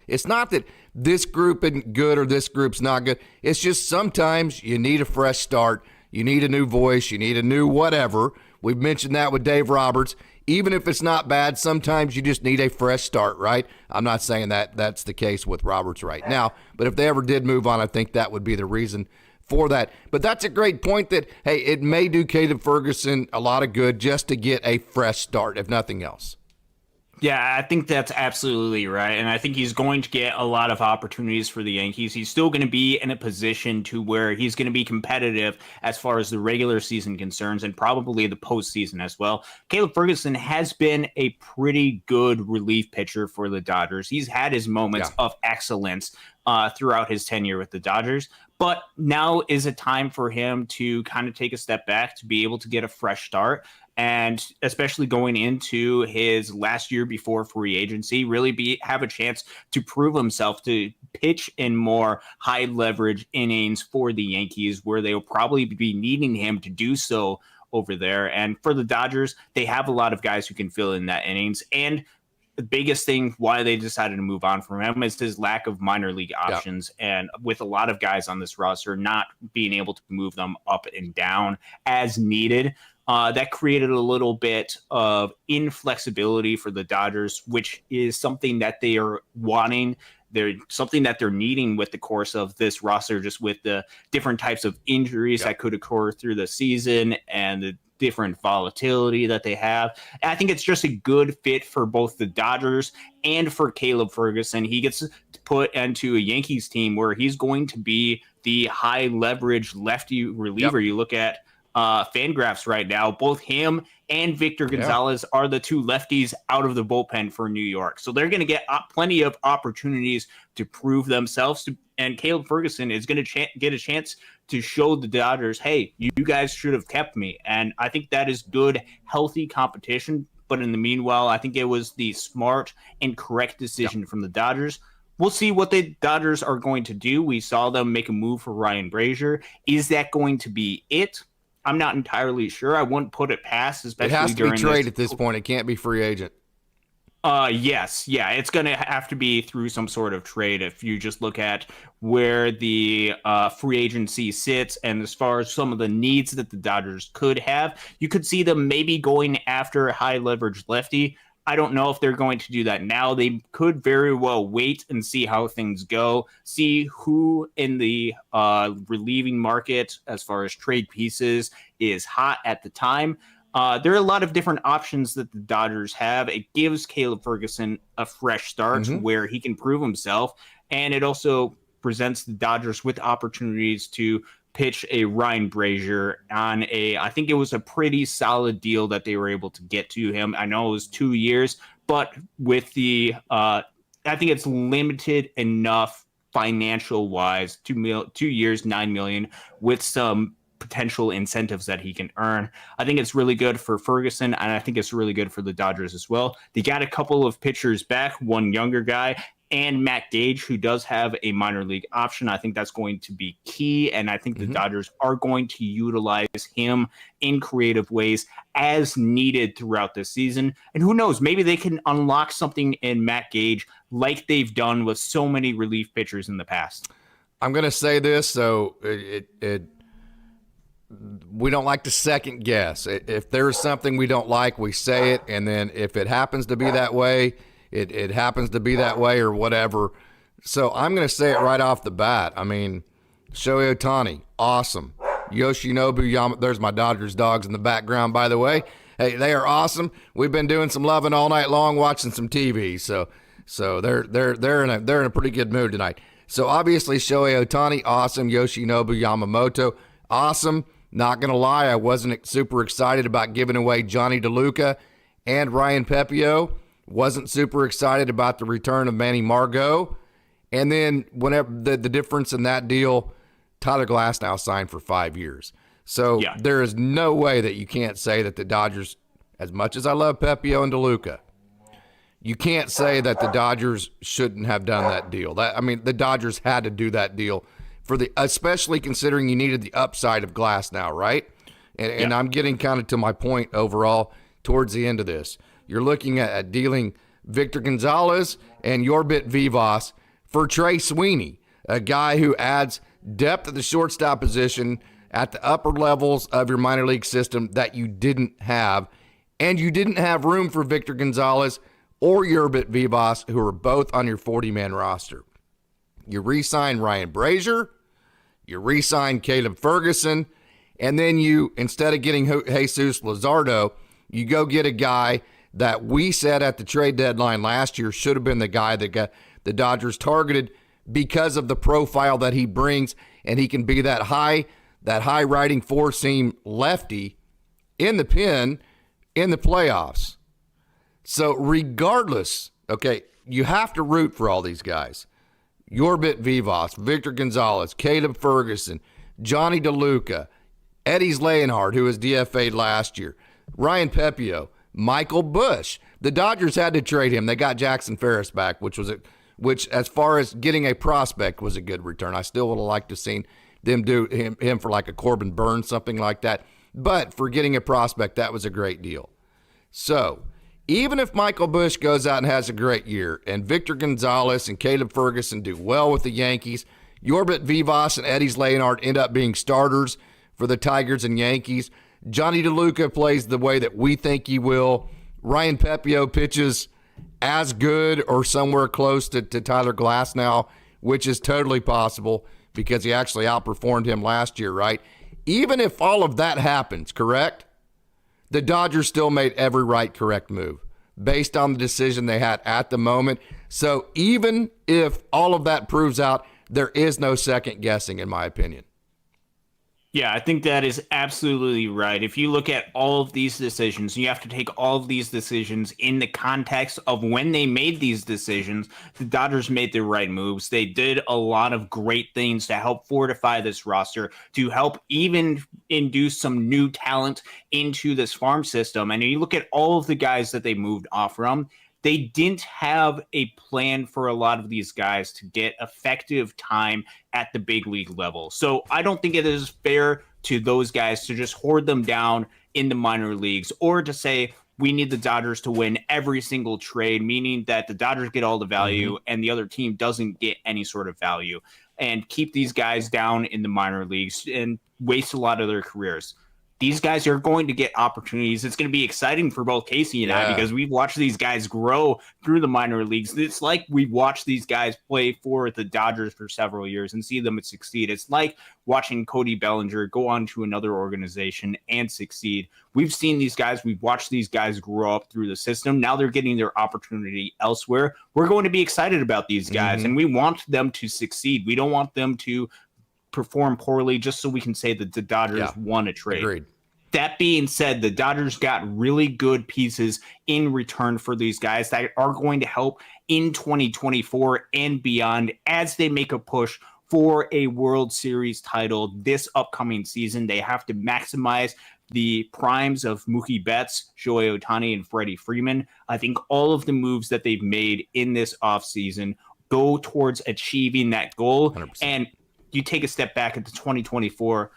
it's not that this group isn't good or this group's not good. It's just sometimes you need a fresh start. You need a new voice. You need a new whatever. We've mentioned that with Dave Roberts. Even if it's not bad, sometimes you just need a fresh start, right? I'm not saying that that's the case with Roberts right now, but if they ever did move on, I think that would be the reason for that. But that's a great point that, hey, it may do Caleb Ferguson a lot of good just to get a fresh start, if nothing else. Yeah, I think that's absolutely right. And I think he's going to get a lot of opportunities for the Yankees. He's still going to be in a position to where he's going to be competitive as far as the regular season concerns and probably the postseason as well. Caleb Ferguson has been a pretty good relief pitcher for the Dodgers. He's had his moments of excellence throughout his tenure with the Dodgers. But now is a time for him to kind of take a step back to be able to get a fresh start. And especially going into his last year before free agency, really have a chance to prove himself, to pitch in more high leverage innings for the Yankees, where they'll probably be needing him to do so over there. And for the Dodgers, they have a lot of guys who can fill in that innings. And the biggest thing why they decided to move on from him is his lack of minor league options. And with a lot of guys on this roster not being able to move them up and down as needed, that created a little bit of inflexibility for the Dodgers, which is something that they are wanting. They're something that they're needing with the course of this roster, just with the different types of injuries that could occur through the season and the different volatility that they have. And I think it's just a good fit for both the Dodgers and for Caleb Ferguson. He gets put into a Yankees team where he's going to be the high leverage lefty reliever. You look at Fangraphs right now, both him and Victor Gonzalez are the two lefties out of the bullpen for New York. So they're going to get plenty of opportunities to prove themselves. And Caleb Ferguson is going to get a chance to show the Dodgers, hey, you guys should have kept me. And I think that is good, healthy competition. But in the meanwhile, I think it was the smart and correct decision from the Dodgers. We'll see what the Dodgers are going to do. We saw them make a move for Ryan Brasier. Is that going to be it? I'm not entirely sure. I wouldn't put it past, especially it has to during be trade at this point. It can't be free agent. Yes. Yeah, it's going to have to be through some sort of trade if you just look at where the free agency sits and as far as some of the needs that the Dodgers could have. You could see them maybe going after a high leverage lefty. I don't know if they're going to do that now. They could very well wait and see how things go, see who in the relieving market as far as trade pieces is hot at the time. There are a lot of different options that the Dodgers have. It gives Caleb Ferguson a fresh start where he can prove himself, and it also presents the Dodgers with opportunities to pitch a Ryan Brasier on I think it was a pretty solid deal that they were able to get to him. I know it was 2 years, but with the, I think it's limited enough financial wise, 2 years, $9 million with some potential incentives that he can earn. I think it's really good for Ferguson, and I think it's really good for the Dodgers as well. They got a couple of pitchers back, one younger guy, and Matt Gage, who does have a minor league option. I think that's going to be key, and I think the Dodgers are going to utilize him in creative ways as needed throughout this season. And who knows, maybe they can unlock something in Matt Gage like they've done with so many relief pitchers in the past. I'm going to say this, so we don't like to second guess. If there's something we don't like, we say it, and then if it happens to be that way, it happens to be that way or whatever. So I'm going to say it right off the bat. I mean, Shohei Ohtani, awesome. Yoshinobu Yama, there's my Dodgers dogs in the background, by the way. Hey, they are awesome. We've been doing some loving all night long, watching some TV. So they're in a pretty good mood tonight. So obviously Shohei Ohtani, awesome. Yoshinobu Yamamoto, awesome. Not going to lie, I wasn't super excited about giving away Johnny DeLuca and Ryan Pepio. Wasn't super excited about the return of Manny Margot. And then whenever the difference in that deal, Tyler Glasnow signed for 5 years. So there is no way that you can't say that the Dodgers, as much as I love Pepio and DeLuca, you can't say that the Dodgers shouldn't have done that deal. The Dodgers had to do that deal especially considering you needed the upside of Glasnow, right? And I'm getting kind of to my point overall towards the end of this. You're looking at dealing Victor Gonzalez and Yorbit Vivas for Trey Sweeney, a guy who adds depth at the shortstop position at the upper levels of your minor league system that you didn't have. And you didn't have room for Victor Gonzalez or Yorbit Vivas, who are both on your 40-man roster. You re-sign Ryan Brasier, you re-sign Caleb Ferguson, and then you, instead of getting Jesus Luzardo, you go get a guy that we said at the trade deadline last year should have been the guy that got the Dodgers targeted because of the profile that he brings, and he can be that high riding four-seam lefty in the pen in the playoffs. So regardless, okay, you have to root for all these guys. Yorbit Vivas, Victor Gonzalez, Caleb Ferguson, Johnny DeLuca, Eddie's Leonhardt, who was DFA'd last year, Ryan Pepio, Michael Busch. The Dodgers had to trade him. They got Jackson Ferris back, which as far as getting a prospect was a good return. I still would have liked to have seen them do him for like a Corbin Burns, something like that. But for getting a prospect, that was a great deal. So even if Michael Busch goes out and has a great year and Victor Gonzalez and Caleb Ferguson do well with the Yankees, Yorbit Vivas and Eddie's Leonhardt end up being starters for the Tigers and Yankees, Johnny DeLuca plays the way that we think he will. Ryan Pepio pitches as good or somewhere close to Tyler Glasnow, which is totally possible because he actually outperformed him last year, right? Even if all of that happens, correct? The Dodgers still made every correct move based on the decision they had at the moment. So even if all of that proves out, there is no second guessing, in my opinion. Yeah, I think that is absolutely right. If you look at all of these decisions, you have to take all of these decisions in the context of when they made these decisions. The Dodgers made the right moves. They did a lot of great things to help fortify this roster, to help even induce some new talent into this farm system. And you look at all of the guys that they moved off from, they didn't have a plan for a lot of these guys to get effective time at the big league level. So I don't think it is fair to those guys to just hoard them down in the minor leagues or to say we need the Dodgers to win every single trade, meaning that the Dodgers get all the value and the other team doesn't get any sort of value, and keep these guys down in the minor leagues and waste a lot of their careers. These guys are going to get opportunities. It's going to be exciting for both Casey and I because we've watched these guys grow through the minor leagues. It's like we've watched these guys play for the Dodgers for several years and see them succeed. It's like watching Cody Bellinger go on to another organization and succeed. We've seen these guys. We've watched these guys grow up through the system. Now they're getting their opportunity elsewhere. We're going to be excited about these guys, and we want them to succeed. We don't want them to perform poorly just so we can say that the Dodgers won a trade. Agreed. That being said, the Dodgers got really good pieces in return for these guys that are going to help in 2024 and beyond as they make a push for a World Series title this upcoming season. They have to maximize the primes of Mookie Betts, Shohei Ohtani, and Freddie Freeman. I think all of the moves that they've made in this offseason go towards achieving that goal. 100%. And you take a step back at the 2024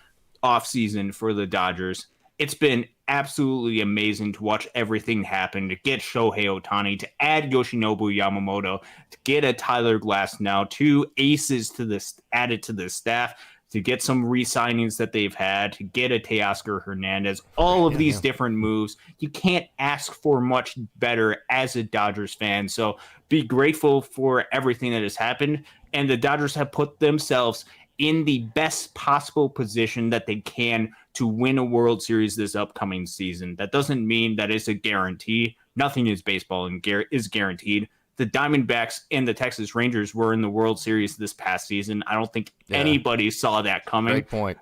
offseason for the Dodgers. It's been absolutely amazing to watch everything happen, to get Shohei Ohtani, to add Yoshinobu Yamamoto, to get a Tyler Glasnow, 2 aces to this added to the staff, to get some re-signings that they've had, to get a Teoscar Hernandez, all of these different moves. You can't ask for much better as a Dodgers fan. So be grateful for everything that has happened. And the Dodgers have put themselves in the best possible position that they can to win a World Series this upcoming season. That doesn't mean that it's a guarantee. Nothing is baseball and is guaranteed. The Diamondbacks and the Texas Rangers were in the World Series this past season. I don't think anybody saw that coming. Great point.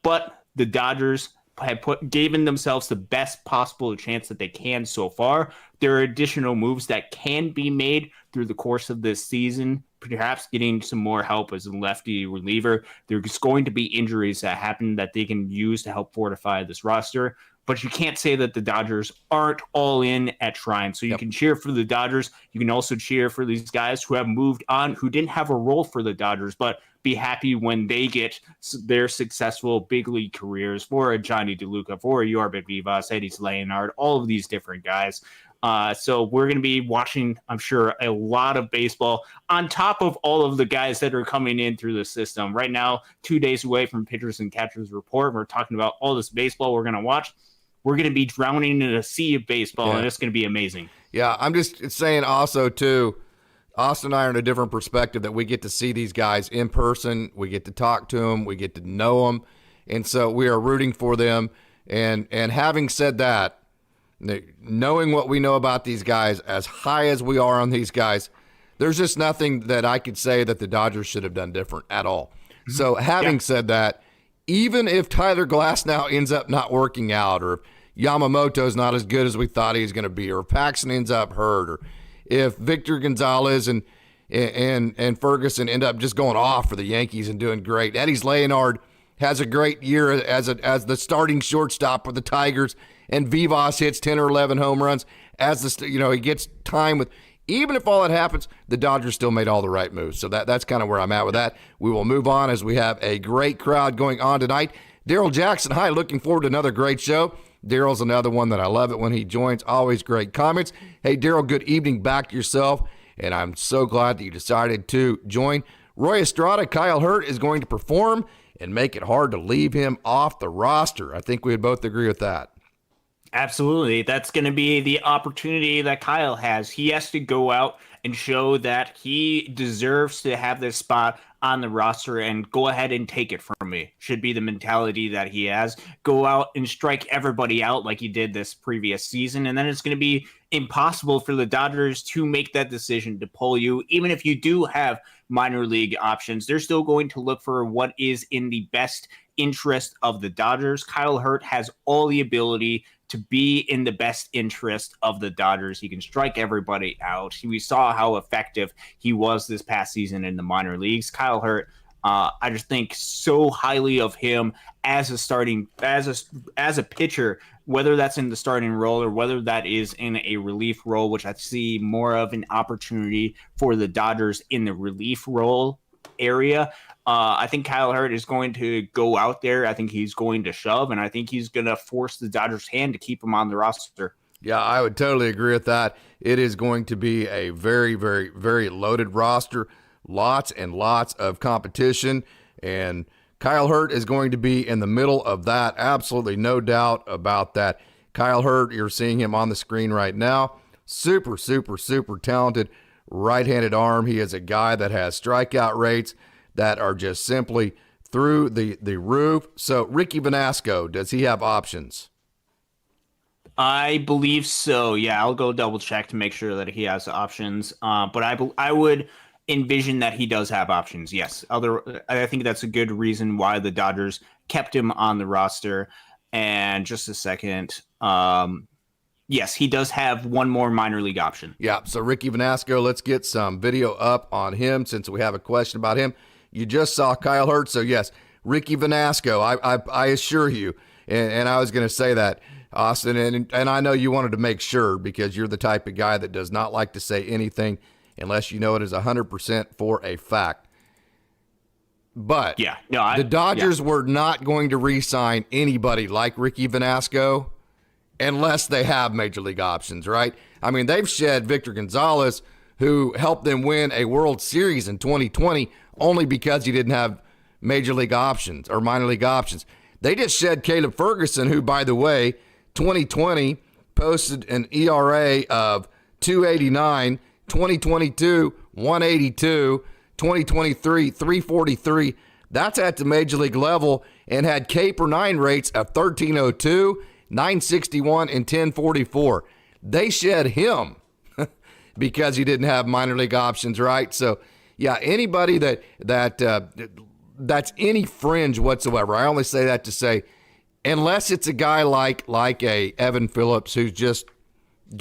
But the Dodgers have given themselves the best possible chance that they can so far. There are additional moves that can be made through the course of this season, perhaps getting some more help as a lefty reliever. There's going to be injuries that happen that they can use to help fortify this roster. But you can't say that the Dodgers aren't all in at trying. So you can cheer for the Dodgers. You can also cheer for these guys who have moved on, who didn't have a role for the Dodgers, but be happy when they get their successful big league careers, for a Johnny DeLuca, for a Yorba Vivas, Eddie Leonard, all of these different guys. So we're going to be watching, I'm sure, a lot of baseball on top of all of the guys that are coming in through the system. Right now, 2 days away from Pitchers and Catchers Report, we're talking about all this baseball we're going to watch. We're going to be drowning in a sea of baseball, and it's going to be amazing. Yeah, I'm just saying also, too, Austin and I are in a different perspective that we get to see these guys in person. We get to talk to them. We get to know them. And so we are rooting for them. And having said that, knowing what we know about these guys, as high as we are on these guys, there's just nothing that I could say that the Dodgers should have done different at all. Mm-hmm. So having said that, even if Tyler Glasnow ends up not working out, or if Yamamoto's not as good as we thought he was going to be, or if Paxton ends up hurt, or if Victor Gonzalez and Ferguson end up just going off for the Yankees and doing great, Eddie Leonard has a great year as the starting shortstop for the Tigers, and Vivas hits 10 or 11 home runs as he gets time with. Even if all that happens, the Dodgers still made all the right moves. So that's kind of where I'm at with that. We will move on as we have a great crowd going on tonight. Daryl Jackson, hi, looking forward to another great show. Daryl's another one that I love it when he joins. Always great comments. Hey, Daryl, good evening back to yourself, and I'm so glad that you decided to join. Roy Estrada, Kyle Hurt is going to perform, and make it hard to leave him off the roster. I think we would both agree with that. Absolutely. That's going to be the opportunity that Kyle has. He has to go out and show that he deserves to have this spot on the roster and go ahead and take it from me. Should be the mentality that he has. Go out and strike everybody out like he did this previous season. And then it's going to be impossible for the Dodgers to make that decision to pull you. Even if you do have minor league options, they're still going to look for what is in the best interest of the Dodgers. Kyle Hurt has all the ability to be in the best interest of the Dodgers. He can strike everybody out. We saw how effective he was this past season in the minor leagues. Kyle Hurt, I just think so highly of him as a pitcher, whether that's in the starting role or whether that is in a relief role, which I see more of an opportunity for the Dodgers in the relief role area. I think Kyle Hurt is going to go out there. I think he's going to shove, and I think he's going to force the Dodgers' hand to keep him on the roster. Yeah, I would totally agree with that. It is going to be a very, very, very loaded roster. Lots and lots of competition, and Kyle Hurt is going to be in the middle of that. Absolutely no doubt about that. Kyle Hurt, you're seeing him on the screen right now. Super, super, super talented right-handed arm. He is a guy that has strikeout rates that are just simply through the roof. So Ricky Vanasco, does he have options? I believe so. Yeah, I'll go double check to make sure that he has options. But I would envision that he does have options. Yes. I think that's a good reason why the Dodgers kept him on the roster. And just a second. Yes, he does have one more minor league option. Yeah. So Ricky Vanasco, let's get some video up on him since we have a question about him. You just saw Kyle Hurt. So yes, Ricky Vanasco, I assure you. And I was going to say that, Austin, and I know you wanted to make sure because you're the type of guy that does not like to say anything unless you know it is 100% for a fact. But yeah, no, the Dodgers were not going to re-sign anybody like Ricky Vanasco unless they have major league options, right? I mean, they've shed Victor Gonzalez, who helped them win a World Series in 2020 only because he didn't have major league options or minor league options. They just shed Caleb Ferguson, who, by the way, 2020 posted an ERA of 2.89, 2022 1.82, 2023 3.43. That's at the major league level, and had K/9 rates of 13.02, 9.61, and 10.44. They shed him because he didn't have minor league options, right? So, yeah, anybody that's any fringe whatsoever. I only say that to say, unless it's a guy like a Evan Phillips who's just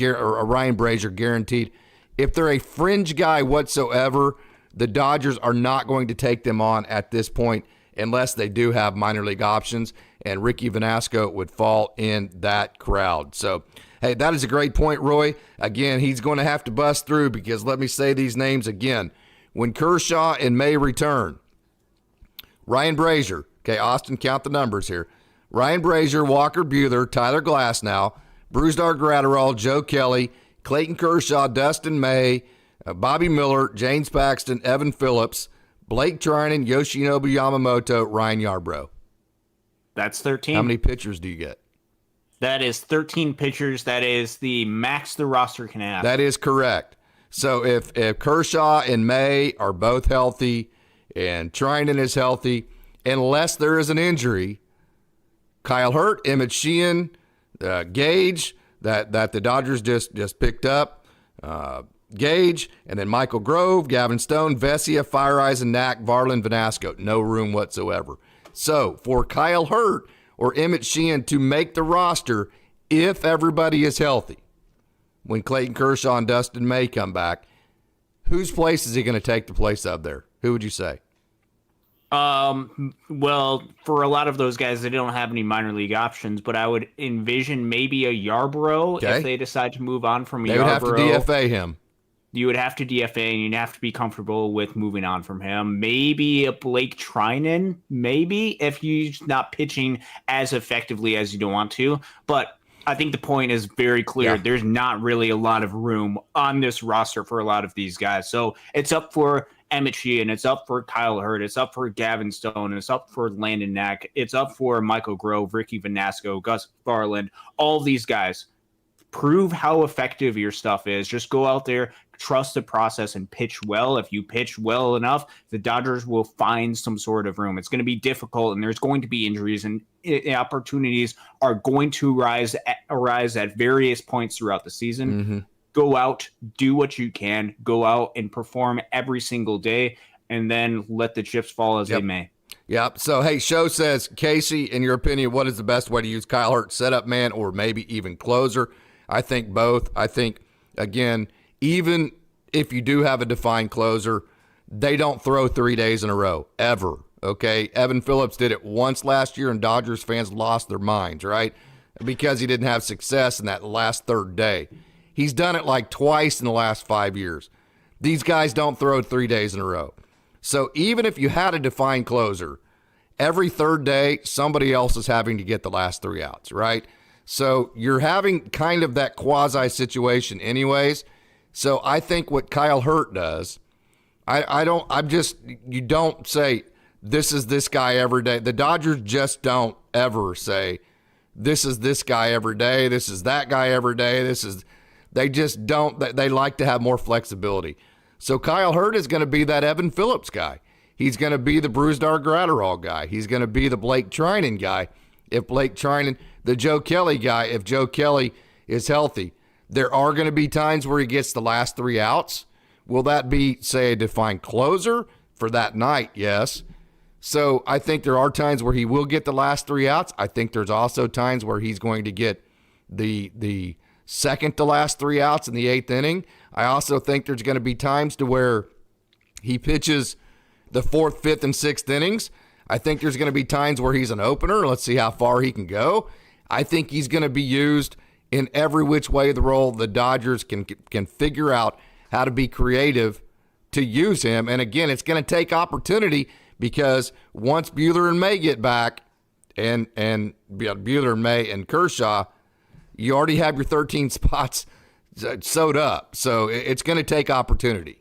or a Ryan Brasier guaranteed. If they're a fringe guy whatsoever, the Dodgers are not going to take them on at this point unless they do have minor league options, and Ricky Vanasco would fall in that crowd. So, hey, that is a great point, Roy. Again, he's going to have to bust through because let me say these names again. When Kershaw and May return, Ryan Brasier, okay, Austin, count the numbers here. Ryan Brasier, Walker Buehler, Tyler Glasnow, Brusdar Graterol, Joe Kelly, Clayton Kershaw, Dustin May, Bobby Miller, James Paxton, Evan Phillips, Blake Trinan, Yoshinobu Yamamoto, Ryan Yarbrough. That's 13. How many pitchers do you get? That is 13 pitchers. That is the max the roster can have. That is correct. So if Kershaw and May are both healthy and Trinan is healthy, unless there is an injury, Kyle Hurt, Emmett Sheehan, Gage, that the Dodgers just picked up, Gage, and then Michael Grove, Gavin Stone, Vesia, Fireeyes, Knack, Varland, Vanasco. No room whatsoever. So for Kyle Hurt or Emmett Sheehan to make the roster, if everybody is healthy, when Clayton Kershaw and Dustin May come back, whose place is he going to take the place of there? Who would you say? Well, for a lot of those guys, they don't have any minor league options, but I would envision maybe a Yarbrough if they decide to move on from Yarbrough. They would have to DFA him. You would have to DFA, and you'd have to be comfortable with moving on from him. Maybe a Blake Trinan, maybe, if he's not pitching as effectively as you don't want to. But I think the point is very clear. Yeah. There's not really a lot of room on this roster for a lot of these guys. So it's up for Emmett Sheehan, it's up for Kyle Hurt, it's up for Gavin Stone, it's up for Landon Knack, it's up for Michael Grove, Ricky Vanasco, Gus Garland, all these guys. Prove how effective your stuff is. Just go out there, trust the process, and pitch well. If you pitch well enough, the Dodgers will find some sort of room. It's going to be difficult, and there's going to be injuries, and opportunities are going to arise at various points throughout the season. Mm-hmm. Go out, do what you can. Go out and perform every single day, and then let the chips fall as they may. Yep. So, hey, Show says, Casey, in your opinion, what is the best way to use Kyle Hurt, setup man or maybe even closer? I think both. I think, again, even if you do have a defined closer, they don't throw 3 days in a row, ever, okay? Evan Phillips did it once last year, and Dodgers fans lost their minds, right? Because he didn't have success in that last third day. He's done it like twice in the last 5 years. These guys don't throw 3 days in a row. So even if you had a defined closer, every third day, somebody else is having to get the last 3 outs, right? So you're having kind of that quasi situation anyways. So I think what Kyle Hurt does, you don't say, this is this guy every day. The Dodgers just don't ever say, this is this guy every day. This is that guy every day. They just don't. They like to have more flexibility. So Kyle Hurt is going to be that Evan Phillips guy. He's going to be the Brusdar Gratterall guy. He's going to be the Blake Trinan guy. If Blake Trinan, the Joe Kelly guy, if Joe Kelly is healthy, there are going to be times where he gets the last 3 outs. Will that be, say, a defined closer for that night? Yes. So I think there are times where he will get the last 3 outs. I think there's also times where he's going to get the second to last 3 outs in the 8th inning. I also think there's going to be times to where he pitches the 4th, 5th, and 6th innings. I think there's going to be times where he's an opener. Let's see how far he can go. I think he's going to be used in every which way the role. The Dodgers can figure out how to be creative to use him. And again, it's going to take opportunity, because once Buehler and May get back, and Buehler and May and Kershaw, you already have your 13 spots sewed up. So it's going to take opportunity.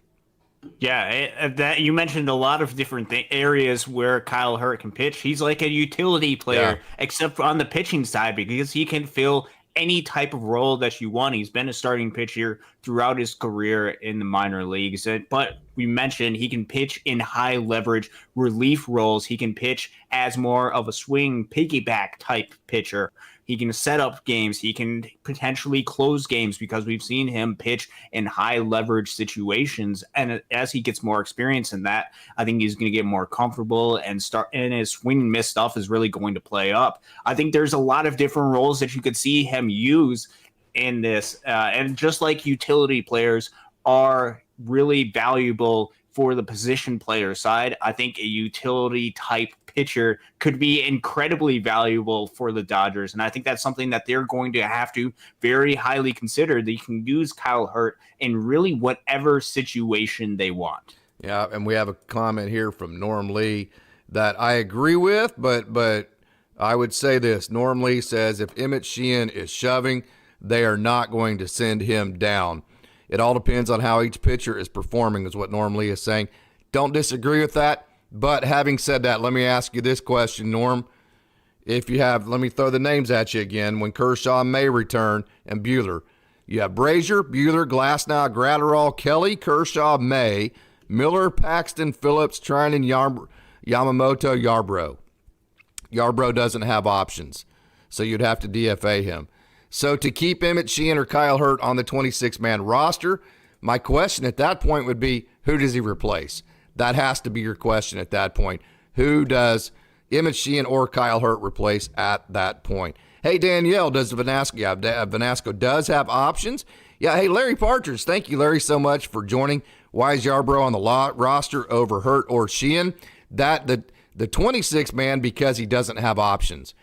Yeah, that you mentioned a lot of different areas where Kyle Hurt can pitch. He's like a utility player, except for on the pitching side, because he can fill any type of role that you want. He's been a starting pitcher throughout his career in the minor leagues. But we mentioned he can pitch in high leverage relief roles. He can pitch as more of a swing piggyback type pitcher. He can set up games. He can potentially close games, because we've seen him pitch in high leverage situations. And as he gets more experience in that, I think he's going to get more comfortable and his swing and miss stuff is really going to play up. I think there's a lot of different roles that you could see him use in this. And just like utility players are really valuable for the position player side, I think a utility type pitcher could be incredibly valuable for the Dodgers. And I think that's something that they're going to have to very highly consider. They can use Kyle Hurt in really whatever situation they want. Yeah, and we have a comment here from Norm Lee that I agree with, but I would say this. Norm Lee says if Emmett Sheehan is shoving, they are not going to send him down. It all depends on how each pitcher is performing, is what Norm Lee is saying. Don't disagree with that. But having said that, let me ask you this question, Norm. Let me throw the names at you again. When Kershaw may return and Buehler, you have Brasier, Buehler, Glasnow, Gratterall, Kelly, Kershaw, May, Miller, Paxton, Phillips, Trinan, Yamamoto, Yarbrough. Yarbrough doesn't have options, so you'd have to DFA him. So to keep Emmett Sheehan or Kyle Hurt on the 26-man roster, my question at that point would be, who does he replace? That has to be your question at that point. Who does Emmett Sheehan or Kyle Hurt replace at that point? Hey, Danielle, does Vanasco does have options? Yeah, hey, Larry Partridge, thank you, Larry, so much for joining. Why is Yarbrough on the roster over Hurt or Sheehan? The 26-man, because he doesn't have options.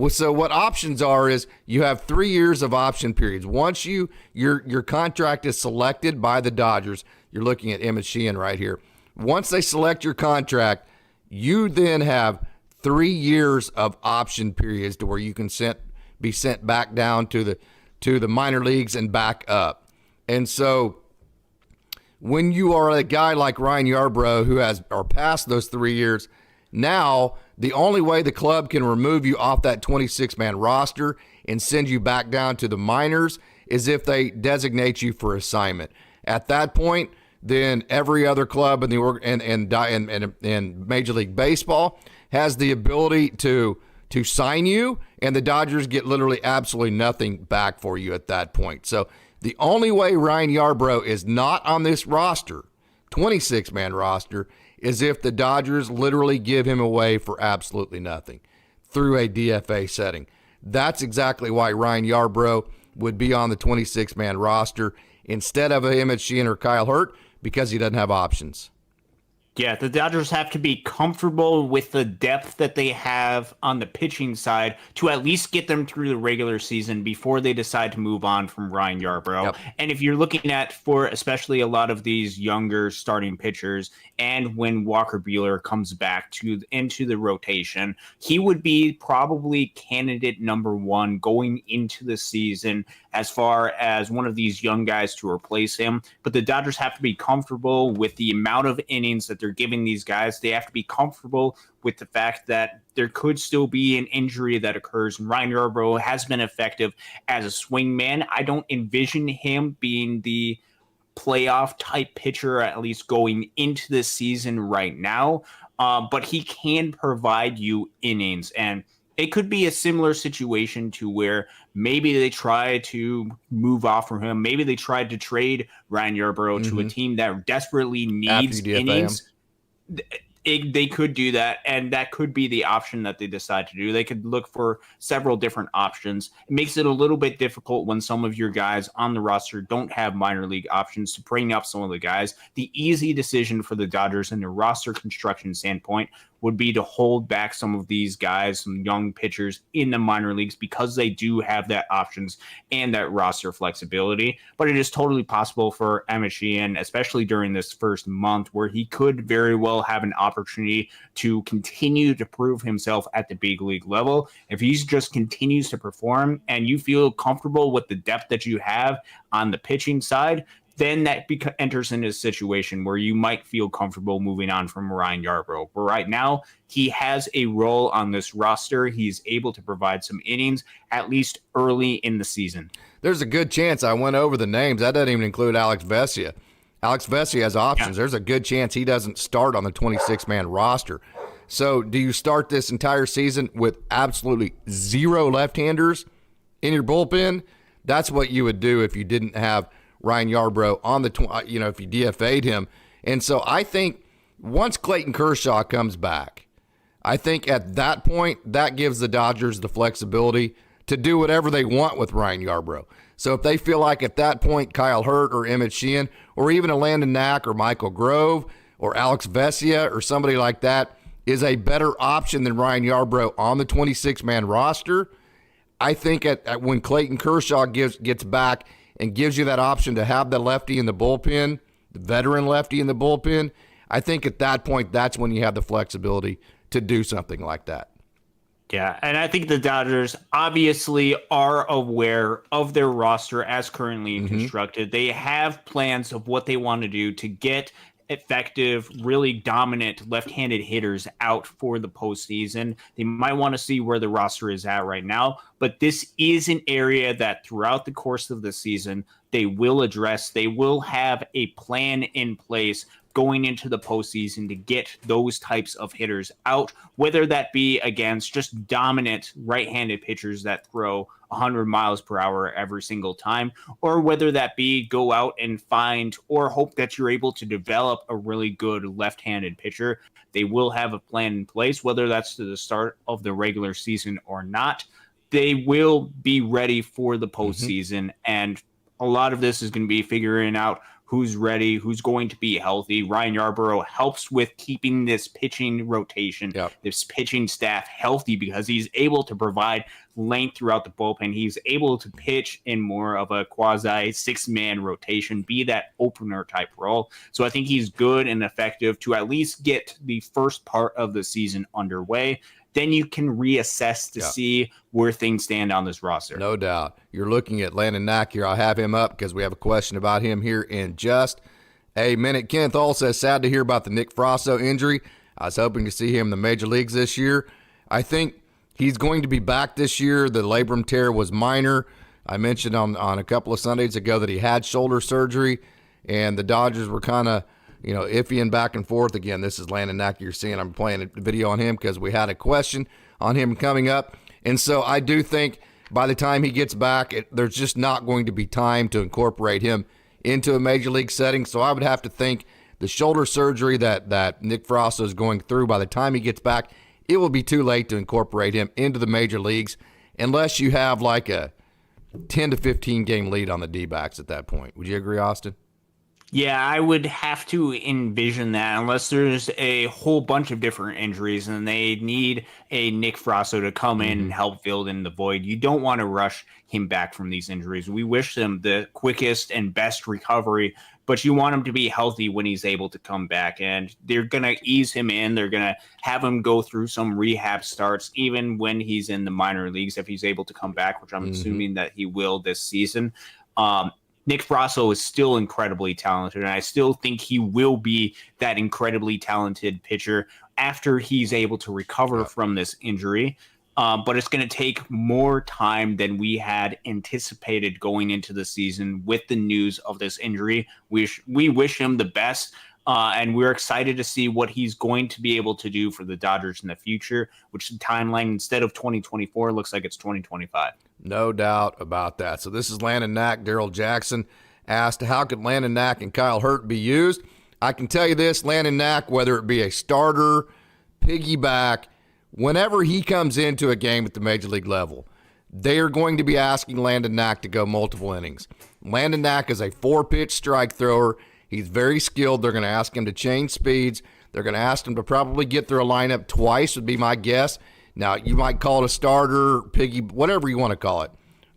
So what options are is you have 3 years of option periods. Once your contract is selected by the Dodgers, you're looking at Emmett Sheehan right here. Once they select your contract, you then have 3 years of option periods to where you can be sent back down to the minor leagues and back up. And so when you are a guy like Ryan Yarbrough who are past those 3 years, now the only way the club can remove you off that 26-man roster and send you back down to the minors is if they designate you for assignment. At that point, then every other club in the in Major League Baseball has the ability to sign you, and the Dodgers get literally absolutely nothing back for you at that point. So the only way Ryan Yarbrough is not on this roster, 26-man roster, is if the Dodgers literally give him away for absolutely nothing through a DFA setting. That's exactly why Ryan Yarbrough would be on the 26-man roster instead of Emmett Sheehan or Kyle Hurt, because he doesn't have options. Yeah, the Dodgers have to be comfortable with the depth that they have on the pitching side to at least get them through the regular season before they decide to move on from Ryan Yarbrough. Yep. And if you're looking at, for especially a lot of these younger starting pitchers, and when Walker Buehler comes back into the rotation, he would be probably candidate number one going into the season as far as one of these young guys to replace him. But the Dodgers have to be comfortable with the amount of innings that they're giving these guys. They have to be comfortable with the fact that there could still be an injury that occurs. And Ryan Yarbrough has been effective as a swingman. I don't envision him being the playoff type pitcher, at least going into this season right now. But he can provide you innings, and it could be a similar situation to where maybe they try to move off from him. Maybe they tried to trade Ryan Yarbrough to a team that desperately needs innings. They could do that, and that could be the option that they decide to do. They could look for several different options. It makes it a little bit difficult when some of your guys on the roster don't have minor league options to bring up some of the guys. The easy decision for the Dodgers in a roster construction standpoint would be to hold back some of these guys, some young pitchers in the minor leagues, because they do have that options and that roster flexibility. But it is totally possible for Emmett Sheehan, especially during this first month, where he could very well have an opportunity to continue to prove himself at the big league level. If he just continues to perform and you feel comfortable with the depth that you have on the pitching side, then that enters into a situation where you might feel comfortable moving on from Ryan Yarbrough. But right now, he has a role on this roster. He's able to provide some innings, at least early in the season. There's a good chance I went over the names. That doesn't even include Alex Vesia. Alex Vesia has options. Yeah. There's a good chance he doesn't start on the 26-man roster. So do you start this entire season with absolutely zero left-handers in your bullpen? That's what you would do if you didn't have Ryan Yarbrough on the, if you DFA'd him. And so I think once Clayton Kershaw comes back, I think at that point, that gives the Dodgers the flexibility to do whatever they want with Ryan Yarbrough. So if they feel like at that point, Kyle Hurt or Emmett Sheehan, or even a Landon Knack or Michael Grove or Alex Vesia or somebody like that is a better option than Ryan Yarbrough on the 26-man roster, I think at when Clayton Kershaw gets back and gives you that option to have the lefty in the bullpen, the veteran lefty in the bullpen, I think at that point, that's when you have the flexibility to do something like that. Yeah, and I think the Dodgers obviously are aware of their roster as currently constructed. They have plans of what they want to do to get effective, really dominant left-handed hitters out for the postseason. They might want to see where the roster is at right now, but this is an area that throughout the course of the season, they will address. They will have a plan in place going into the postseason to get those types of hitters out, whether that be against just dominant right-handed pitchers that throw 100 miles per hour every single time, or whether that be go out and find or hope that you're able to develop a really good left-handed pitcher. They will have a plan in place, whether that's to the start of the regular season or not. They will be ready for the postseason, and a lot of this is going to be figuring out who's ready, who's going to be healthy. Ryan Yarbrough helps with keeping this pitching rotation, this pitching staff healthy, because he's able to provide length throughout the bullpen. He's able to pitch in more of a quasi six-man rotation, be that opener type role. So I think he's good and effective to at least get the first part of the season underway. Then you can reassess to see where things stand on this roster. No doubt. You're looking at Landon Knack here. I'll have him up because we have a question about him here in just Hey, Minute Kenneth All says, sad to hear about the Nick Frasso injury. I was hoping to see him in the major leagues this year. I think he's going to be back this year. The labrum tear was minor. I mentioned on a couple of Sundays ago that he had shoulder surgery, and the Dodgers were kind of, iffy and back and forth. Again, this is Landon Knack you're seeing. I'm playing a video on him because we had a question on him coming up. And so I do think by the time he gets back, there's just not going to be time to incorporate him into a major league setting. So I would have to think the shoulder surgery that Nick Frasso is going through, by the time he gets back, it will be too late to incorporate him into the major leagues unless you have like a 10 to 15 game lead on the D-backs at that point. Would you agree, Austin? Yeah, I would have to envision that unless there's a whole bunch of different injuries and they need a Nick Frasso to come in and help fill in the void. You don't want to rush him back from these injuries. We wish him the quickest and best recovery, but you want him to be healthy when he's able to come back. And they're going to ease him in. They're going to have him go through some rehab starts, even when he's in the minor leagues, if he's able to come back, which I'm assuming that he will this season. Nick Frasso is still incredibly talented, and I still think he will be that incredibly talented pitcher after he's able to recover from this injury. But it's going to take more time than we had anticipated going into the season with the news of this injury. We wish him the best, and we're excited to see what he's going to be able to do for the Dodgers in the future, which the timeline, instead of 2024, looks like it's 2025. No doubt about that. So this is Landon Knack. Daryl Jackson asked, how could Landon Knack and Kyle Hurt be used? I can tell you this, Landon Knack, whether it be a starter, piggyback, whenever he comes into a game at the major league level, they are going to be asking Landon Knack to go multiple innings. Landon Knack is a 4-pitch strike thrower. He's very skilled. They're going to ask him to change speeds. They're going to ask him to probably get through a lineup twice would be my guess. Now, you might call it a starter, piggy, whatever you want to call it.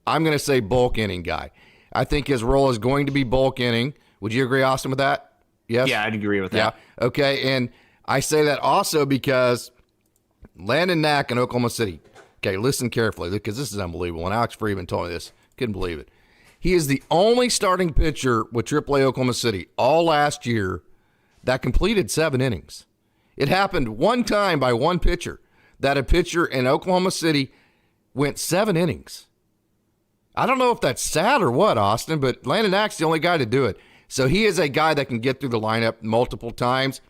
I'm going to say bulk inning guy. I think his role is going to be bulk inning. Would you agree, Austin, with that? Yes? Yeah, I'd agree with that. Yeah. Okay, and I say that also because Landon Knack in Oklahoma City. Okay, listen carefully because this is unbelievable. And Alex Freeman told me this. Couldn't believe it. He is the only starting pitcher with AAA Oklahoma City all last year that completed 7 innings. It happened one time by one pitcher, that a pitcher in Oklahoma City went 7 innings. I don't know if that's sad or what, Austin, but Landon Knack's the only guy to do it. So he is a guy that can get through the lineup multiple times.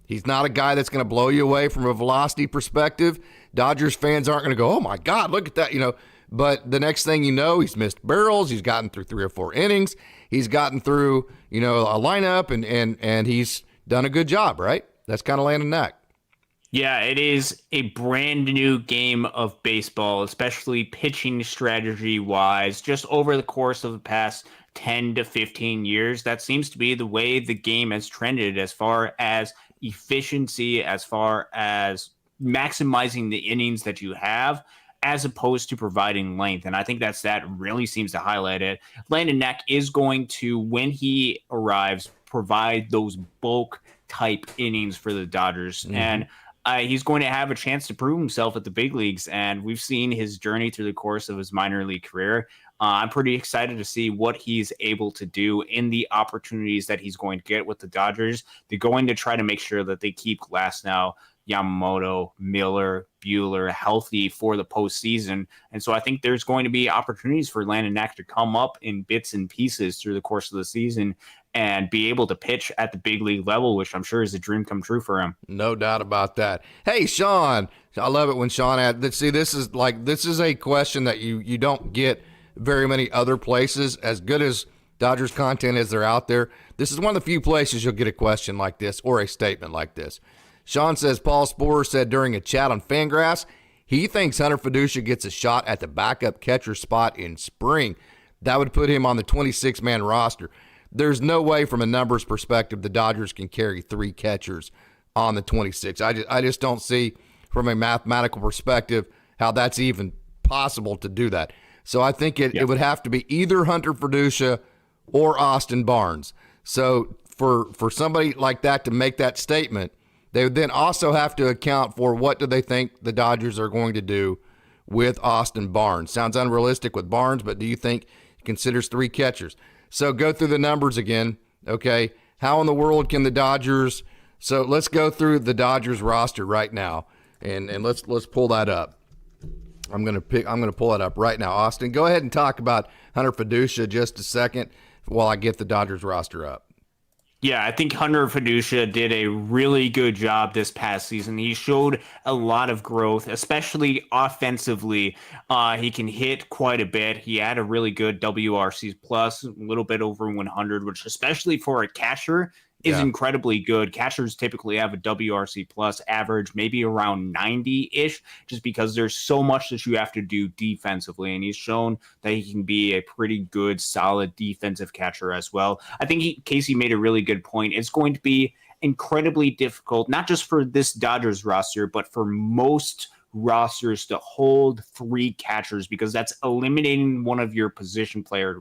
He's not a guy that's going to blow you away from a velocity perspective. Dodgers fans aren't going to go, oh, my God, look at that, But the next thing you know, he's missed barrels. He's gotten through 3 or 4 innings. He's gotten through, a lineup, and he's done a good job, right? That's kind of Landon Knack. Yeah, it is a brand new game of baseball, especially pitching strategy-wise. Just over the course of the past 10 to 15 years, that seems to be the way the game has trended as far as efficiency, as far as maximizing the innings that you have, as opposed to providing length. And I think that really seems to highlight it. Landon Knack is going to, when he arrives, provide those bulk type innings for the Dodgers. And he's going to have a chance to prove himself at the big leagues. And we've seen his journey through the course of his minor league career. I'm pretty excited to see what he's able to do in the opportunities that he's going to get with the Dodgers. They're going to try to make sure that they keep Glasnow, Yamamoto, Miller, Buehler healthy for the postseason. And so I think there's going to be opportunities for Landon Knack to come up in bits and pieces through the course of the season and be able to pitch at the big league level, which I'm sure is a dream come true for him. No doubt about that. Hey, Sean, I love it when Sean this is a question that you don't get very many other places. As good as Dodgers content as they're out there, this is one of the few places you'll get a question like this or a statement like this. Sean says, Paul Sporer said during a chat on Fangraphs, he thinks Hunter Fiducia gets a shot at the backup catcher spot in spring. That would put him on the 26-man roster. There's no way from a numbers perspective the Dodgers can carry 3 catchers on the 26. I just don't see from a mathematical perspective how that's even possible to do that. So I think it would have to be either Hunter Fiducia or Austin Barnes. So for somebody like that to make that statement, they would then also have to account for what do they think the Dodgers are going to do with Austin Barnes. Sounds unrealistic with Barnes, but do you think he considers 3 catchers? So go through the numbers again, okay? how in the world can the Dodgers? So let's go through the Dodgers roster right now, and let's pull that up. I'm gonna pull it up right now. Austin, go ahead and talk about Hunter Fiducia just a second while I get the Dodgers roster up. Yeah, I think Hunter Fiducia did a really good job this past season. He showed a lot of growth, especially offensively. He can hit quite a bit. He had a really good WRC plus, a little bit over 100, which especially for a catcher is incredibly good. Catchers typically have a WRC plus average, maybe around 90-ish, just because there's so much that you have to do defensively. And he's shown that he can be a pretty good, solid defensive catcher as well. I think Casey made a really good point. It's going to be incredibly difficult, not just for this Dodgers roster, but for most rosters to hold 3 catchers, because that's eliminating one of your position players.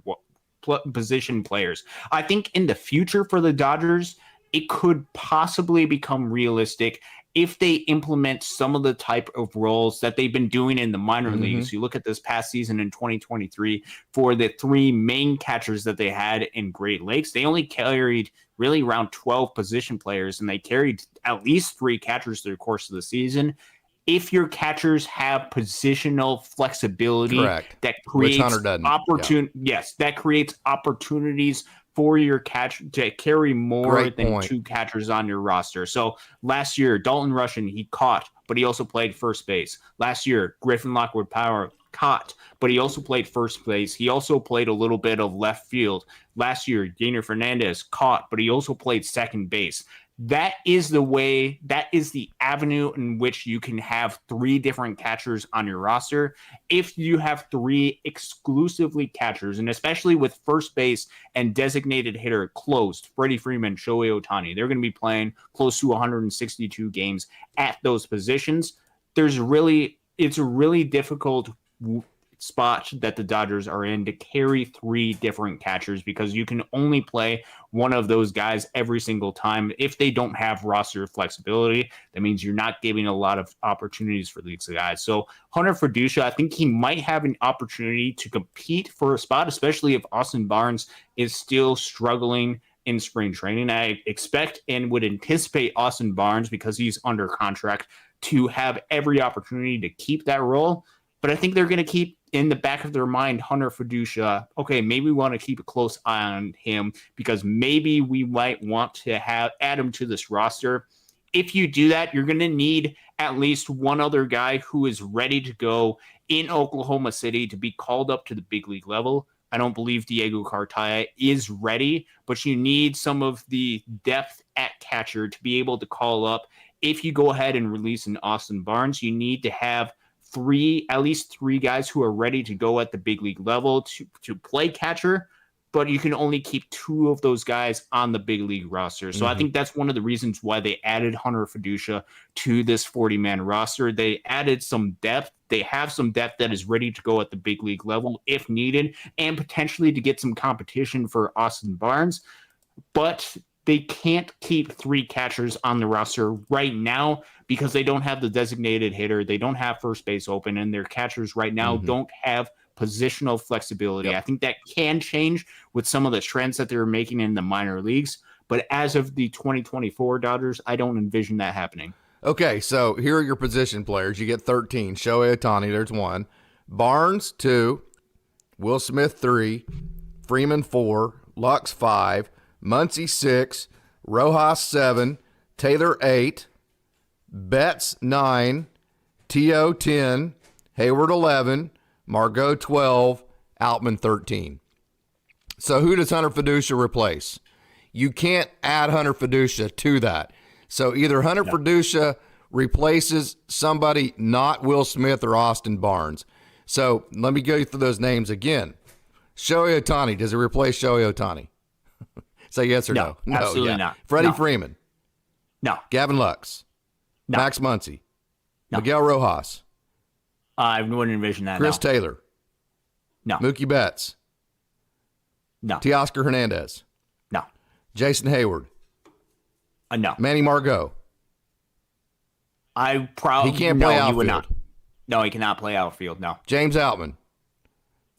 I think in the future for the Dodgers, it could possibly become realistic if they implement some of the type of roles that they've been doing in the minor leagues. You look at this past season in 2023 for the 3 main catchers that they had in Great Lakes, they only carried really around 12 position players, and they carried at least 3 catchers through the course of the season. If your catchers have positional flexibility, that creates that creates opportunities for your catcher to carry more than 2 catchers on your roster. So last year, Dalton Rushing, he caught, but he also played first base. Last year, Griffin Lockwood Power caught, but he also played first base. He also played a little bit of left field. Last year, Daniel Fernandez caught, but he also played second base. That is the avenue in which you can have 3 different catchers on your roster. If you have 3 exclusively catchers, and especially with first base and designated hitter closed, Freddie Freeman, Shohei Ohtani, they're going to be playing close to 162 games at those positions. It's a really difficult spot that the Dodgers are in to carry 3 different catchers, because you can only play one of those guys every single time. If they don't have roster flexibility, that means you're not giving a lot of opportunities for these guys. So Hunter Fiducia, I think he might have an opportunity to compete for a spot, especially if Austin Barnes is still struggling in spring training. I expect and would anticipate Austin Barnes, because he's under contract, to have every opportunity to keep that role. But I think they're going to keep in the back of their mind Hunter Fiducia. Okay, maybe we want to keep a close eye on him, because maybe we might want to add him to this roster. If you do that, you're going to need at least one other guy who is ready to go in Oklahoma City to be called up to the big league level. I don't believe Diego Cartaya is ready, but you need some of the depth at catcher to be able to call up. If you go ahead and release an Austin Barnes, you need to have at least three guys who are ready to go at the big league level to play catcher, but you can only keep 2 of those guys on the big league roster. So I think that's one of the reasons why they added Hunter Fiducia to this 40-man roster. They added some depth. They have some depth that is ready to go at the big league level if needed, and potentially to get some competition for Austin Barnes. But they can't keep 3 catchers on the roster right now because they don't have the designated hitter. They don't have first base open, and their catchers right now don't have positional flexibility. Yep. I think that can change with some of the trends that they're making in the minor leagues. But as of the 2024 Dodgers, I don't envision that happening. Okay, so here are your position players. You get 13. Shohei Ohtani, there's 1. Barnes, 2. Will Smith, 3. Freeman, 4. Lux, 5. Muncy, 6. Rojas, 7. Taylor, 8. Betts, 9. T.O., 10. Hayward, 11. Margot, 12. Outman, 13. So who does Hunter Fiducia replace? You can't add Hunter Fiducia to that. So either Hunter Fiducia replaces somebody, not Will Smith or Austin Barnes. So let me go through those names again. Shohei Ohtani, does it replace Shohei Ohtani? Say yes or no. No, absolutely not. Freddie Freeman. No. Gavin Lux. No. Max Muncy. No. Miguel Rojas. I wouldn't envision that. Chris Taylor. No. Mookie Betts. No. Teoscar Hernandez. No. Jason Hayward. No. Manny Margot. He can't play outfield. outfield. He would not. No, he cannot play outfield. No. James Outman.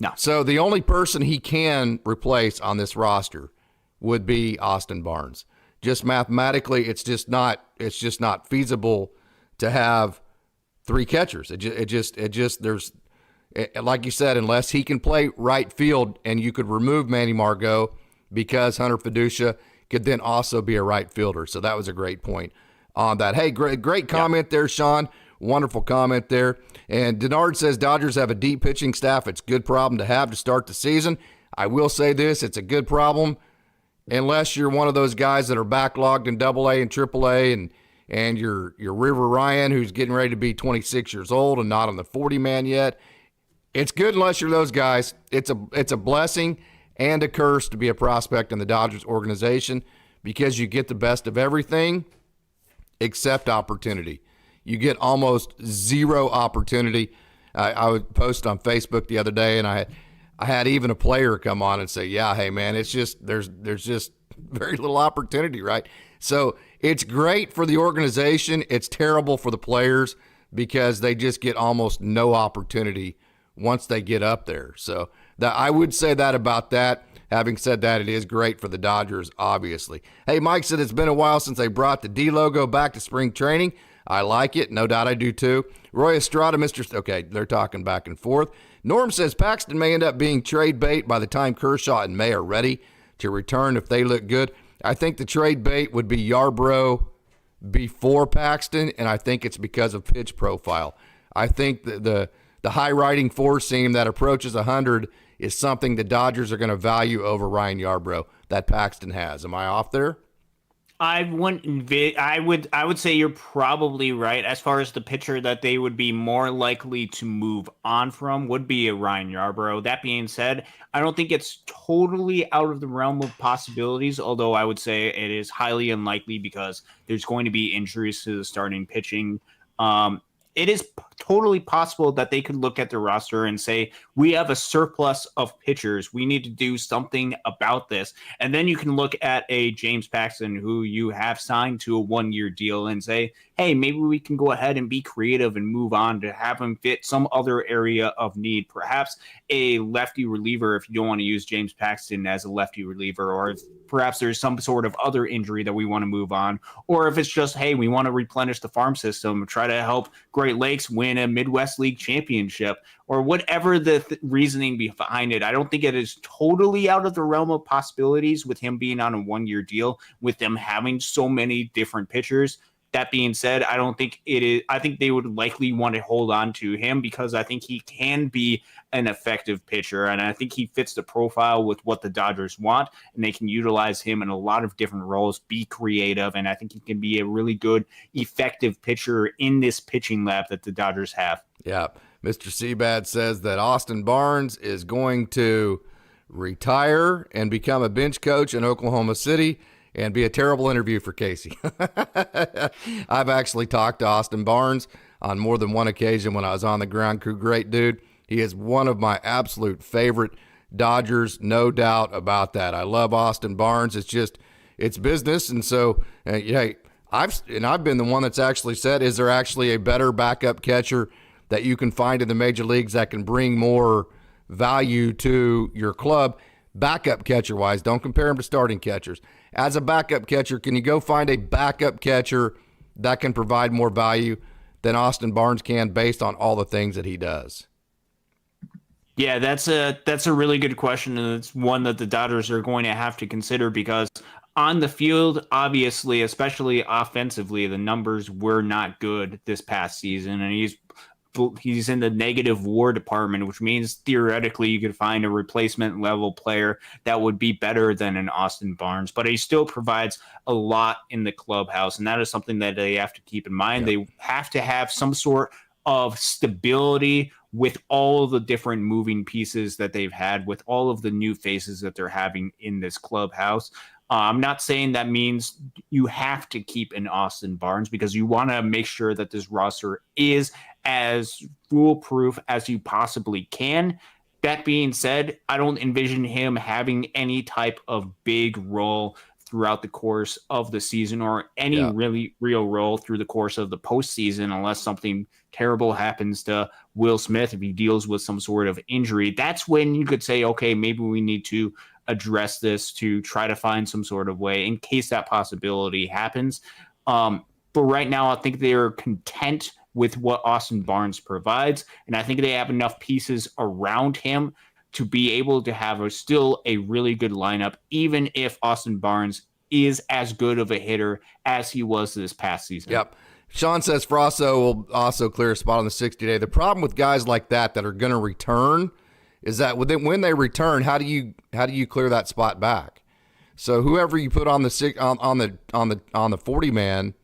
No. So the only person he can replace on this roster would be Austin Barnes. just mathematically, it's just not feasible to have 3 catchers. Like you said, unless he can play right field, and you could remove Manny Margot because Hunter Fiducia could then also be a right fielder. So that was a great point on that. Hey, great comment there, Sean. Wonderful comment there. And Denard says Dodgers have a deep pitching staff. It's a good problem to have to start the season. I will say this, it's a good problem unless you're one of those guys that are backlogged in AA and AAA, and you're River Ryan, who's getting ready to be 26 years old and not on the 40-man yet. It's good unless you're those guys. It's a blessing and a curse to be a prospect in the Dodgers organization, because you get the best of everything except opportunity. You get almost zero opportunity. I would post on Facebook the other day, and I had even a player come on and say, yeah, hey man, it's just there's just very little opportunity, right? So it's great for the organization. It's terrible for the players because they just get almost no opportunity once they get up there. So that I would say that about that. Having said that, it is great for the Dodgers, obviously. Hey, Mike said it's been a while since they brought the D logo back to spring training. I like it. No doubt I do too. Roy Estrada, okay, they're talking back and forth. Norm says Paxton may end up being trade bait by the time Kershaw and May are ready to return if they look good. I think the trade bait would be Yarbrough before Paxton, and I think it's because of pitch profile. I think the high riding four seam that approaches 100 is something the Dodgers are going to value over Ryan Yarbrough that Paxton has. Am I off there? I would say you're probably right. As far as the pitcher that they would be more likely to move on from would be a Ryan Yarbrough. That being said, I don't think it's totally out of the realm of possibilities, although I would say it is highly unlikely because there's going to be injuries to the starting pitching. It is totally possible that they could look at the roster and say, we have a surplus of pitchers. We need to do something about this. And then you can look at a James Paxton who you have signed to a 1-year deal and say, hey, maybe we can go ahead and be creative and move on to have him fit some other area of need. Perhaps a lefty reliever if you don't want to use James Paxton as a lefty reliever, or if perhaps there's some sort of other injury that we want to move on, or if it's just, hey, we want to replenish the farm system, try to help Great Lakes win a Midwest League championship, or whatever the reasoning behind it. I don't think it is totally out of the realm of possibilities with him being on a 1-year deal, with them having so many different pitchers. That being said, I don't think it is. I think they would likely want to hold on to him because I think he can be an effective pitcher, and I think he fits the profile with what the Dodgers want, and they can utilize him in a lot of different roles, be creative, and I think he can be a really good, effective pitcher in this pitching lab that the Dodgers have. Yeah. Mr. Seabad says that Austin Barnes is going to retire and become a bench coach in Oklahoma City and be a terrible interview for Casey. I've actually talked to Austin Barnes on more than one occasion when I was on the ground crew. Great dude. He is one of my absolute favorite Dodgers, no doubt about that. I love Austin Barnes. It's business. And so, hey, I've been the one that's actually said, is there actually a better backup catcher that you can find in the major leagues that can bring more value to your club? Backup catcher wise, don't compare him to starting catchers. As a backup catcher, can you go find a backup catcher that can provide more value than Austin Barnes can based on all the things that he does? Yeah, that's a really good question, and it's one that the Dodgers are going to have to consider because on the field, obviously, especially offensively, the numbers were not good this past season, and he's in the negative WAR department, which means theoretically you could find a replacement level player that would be better than an Austin Barnes, but he still provides a lot in the clubhouse. And that is something that they have to keep in mind. Yep. They have to have some sort of stability with all of the different moving pieces that they've had, with all of the new faces that they're having in this clubhouse. I'm not saying that means you have to keep an Austin Barnes, because you want to make sure that this roster is as foolproof as you possibly can. That being said, I don't envision him having any type of big role throughout the course of the season, or any really real role through the course of the postseason, unless something terrible happens to Will Smith if he deals with some sort of injury. That's when you could say, okay, maybe we need to address this to try to find some sort of way in case that possibility happens. But right now, I think they're content with what Austin Barnes provides, and I think they have enough pieces around him to be able to have still a really good lineup, even if Austin Barnes is as good of a hitter as he was this past season. Yep. Sean says Frasso will also clear a spot on the 60-day. The problem with guys like that are going to return is that when they return, how do you clear that spot back? So whoever you put on the 40-man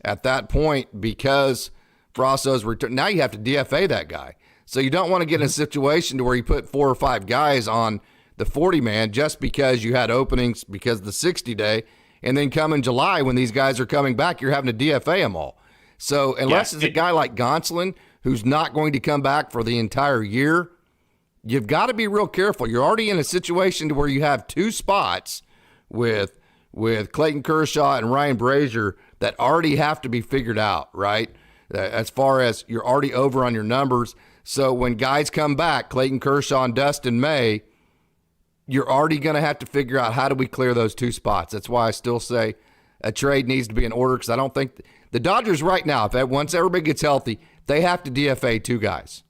at that point, because Frasso's return, now you have to DFA that guy. So you don't want to get in a situation to where you put 4 or 5 guys on the 40-man just because you had openings because of the 60-day, and then come in July when these guys are coming back, you're having to DFA them all. So unless it's a guy like Gonsolin who's not going to come back for the entire year, you've got to be real careful. You're already in a situation to where you have 2 spots with Clayton Kershaw and Ryan Brasier that already have to be figured out, right? As far as you're already over on your numbers. So when guys come back, Clayton Kershaw and Dustin May, you're already going to have to figure out how do we clear those 2 spots. That's why I still say a trade needs to be in order, because I don't think the Dodgers right now, once everybody gets healthy, they have to DFA 2 guys.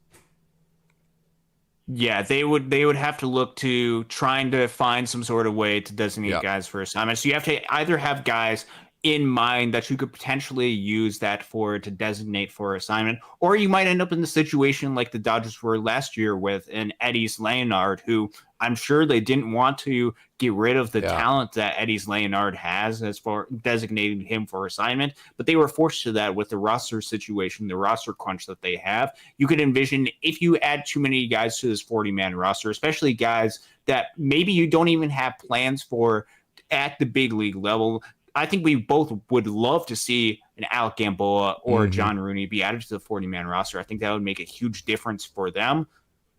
Yeah, they would have to look to trying to find some sort of way to designate guys for assignments. So you have to either have guys in mind that you could potentially use that to designate for assignment, or you might end up in the situation like the Dodgers were last year with an Eddys Leonard, who I'm sure they didn't want to get rid of the talent that Eddys Leonard has as far designating him for assignment, but they were forced to that with the roster situation, the roster crunch that they have. You could envision if you add too many guys to this 40-man roster, especially guys that maybe you don't even have plans for at the big league level. I think we both would love to see an Alec Gamboa or John Rooney be added to the 40-man roster. I think that would make a huge difference for them.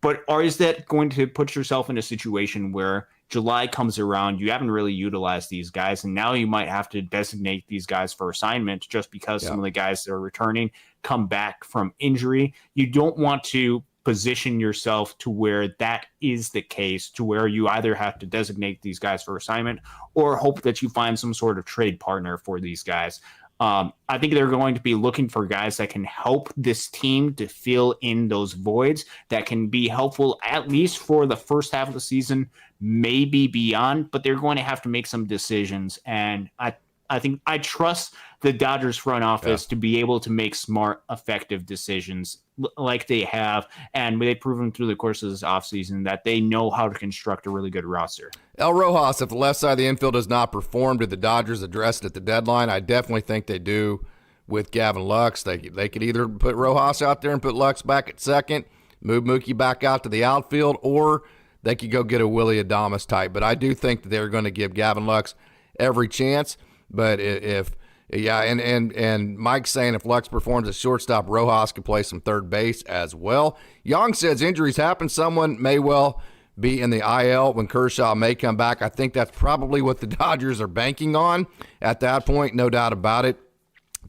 But is that going to put yourself in a situation where July comes around, you haven't really utilized these guys, and now you might have to designate these guys for assignment just because some of the guys that are returning come back from injury? You don't want to position yourself to where that is the case, to where you either have to designate these guys for assignment or hope that you find some sort of trade partner for these guys. I think they're going to be looking for guys that can help this team to fill in those voids, that can be helpful at least for the first half of the season, maybe beyond, but they're going to have to make some decisions. And I think I trust the Dodgers front office to be able to make smart, effective decisions like they have, and they've proven through the course of this offseason that they know how to construct a really good roster. El Rojas, if the left side of the infield does not perform, did the Dodgers address it at the deadline? I definitely think they do with Gavin Lux. They could either put Rojas out there and put Lux back at second, move Mookie back out to the outfield, or they could go get a Willie Adames type. But I do think that they're going to give Gavin Lux every chance. But and Mike's saying if Lux performs as shortstop, Rojas can play some third base as well. Young says injuries happen. Someone may well be in the IL when Kershaw may come back. I think that's probably what the Dodgers are banking on at that point, no doubt about it.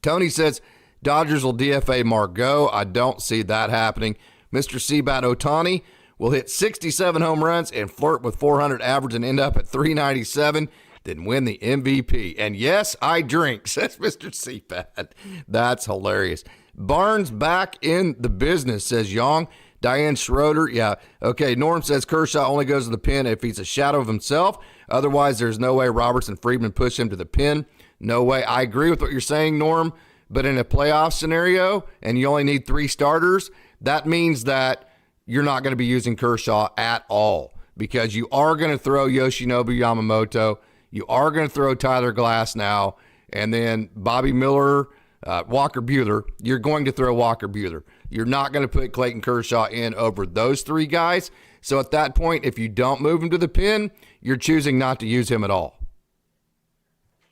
Tony says Dodgers will DFA Margot. I don't see that happening. Mr. Seabat Otani will hit 67 home runs and flirt with 400 average and end up at 397. Then win the MVP. And yes, I drink, says Mr. Seabat. That's hilarious. Barnes back in the business, says Young. Diane Schroeder, yeah. Okay, Norm says Kershaw only goes to the pen if he's a shadow of himself. Otherwise, there's no way Robertson Friedman push him to the pen. No way. I agree with what you're saying, Norm. But in a playoff scenario, and you only need 3 starters, that means that you're not going to be using Kershaw at all, because you are going to throw Yoshinobu Yamamoto. You are going to throw Tyler Glass now, and then Bobby Miller, Walker Buehler. You're going to throw Walker Buehler. You're not going to put Clayton Kershaw in over those 3 guys. So at that point, if you don't move him to the pen, you're choosing not to use him at all.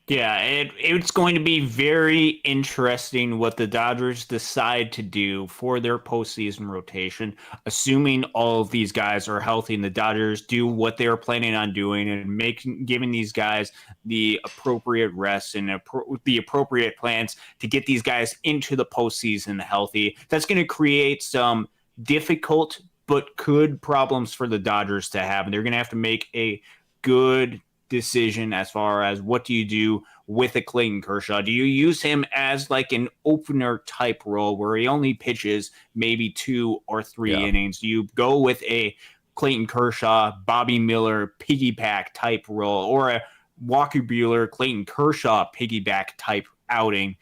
Yeah, it's going to be very interesting what the Dodgers decide to do for their postseason rotation, assuming all of these guys are healthy and the Dodgers do what they're planning on doing and giving these guys the appropriate rest and the appropriate plans to get these guys into the postseason healthy. That's going to create some difficult but good problems for the Dodgers to have, and they're going to have to make a good decision as far as what do you do with a Clayton Kershaw? Do you use him as like an opener type role where he only pitches maybe 2 or 3 innings? Do you go with a Clayton Kershaw, Bobby Miller piggyback type role, or a Walker Buehler, Clayton Kershaw piggyback type outing?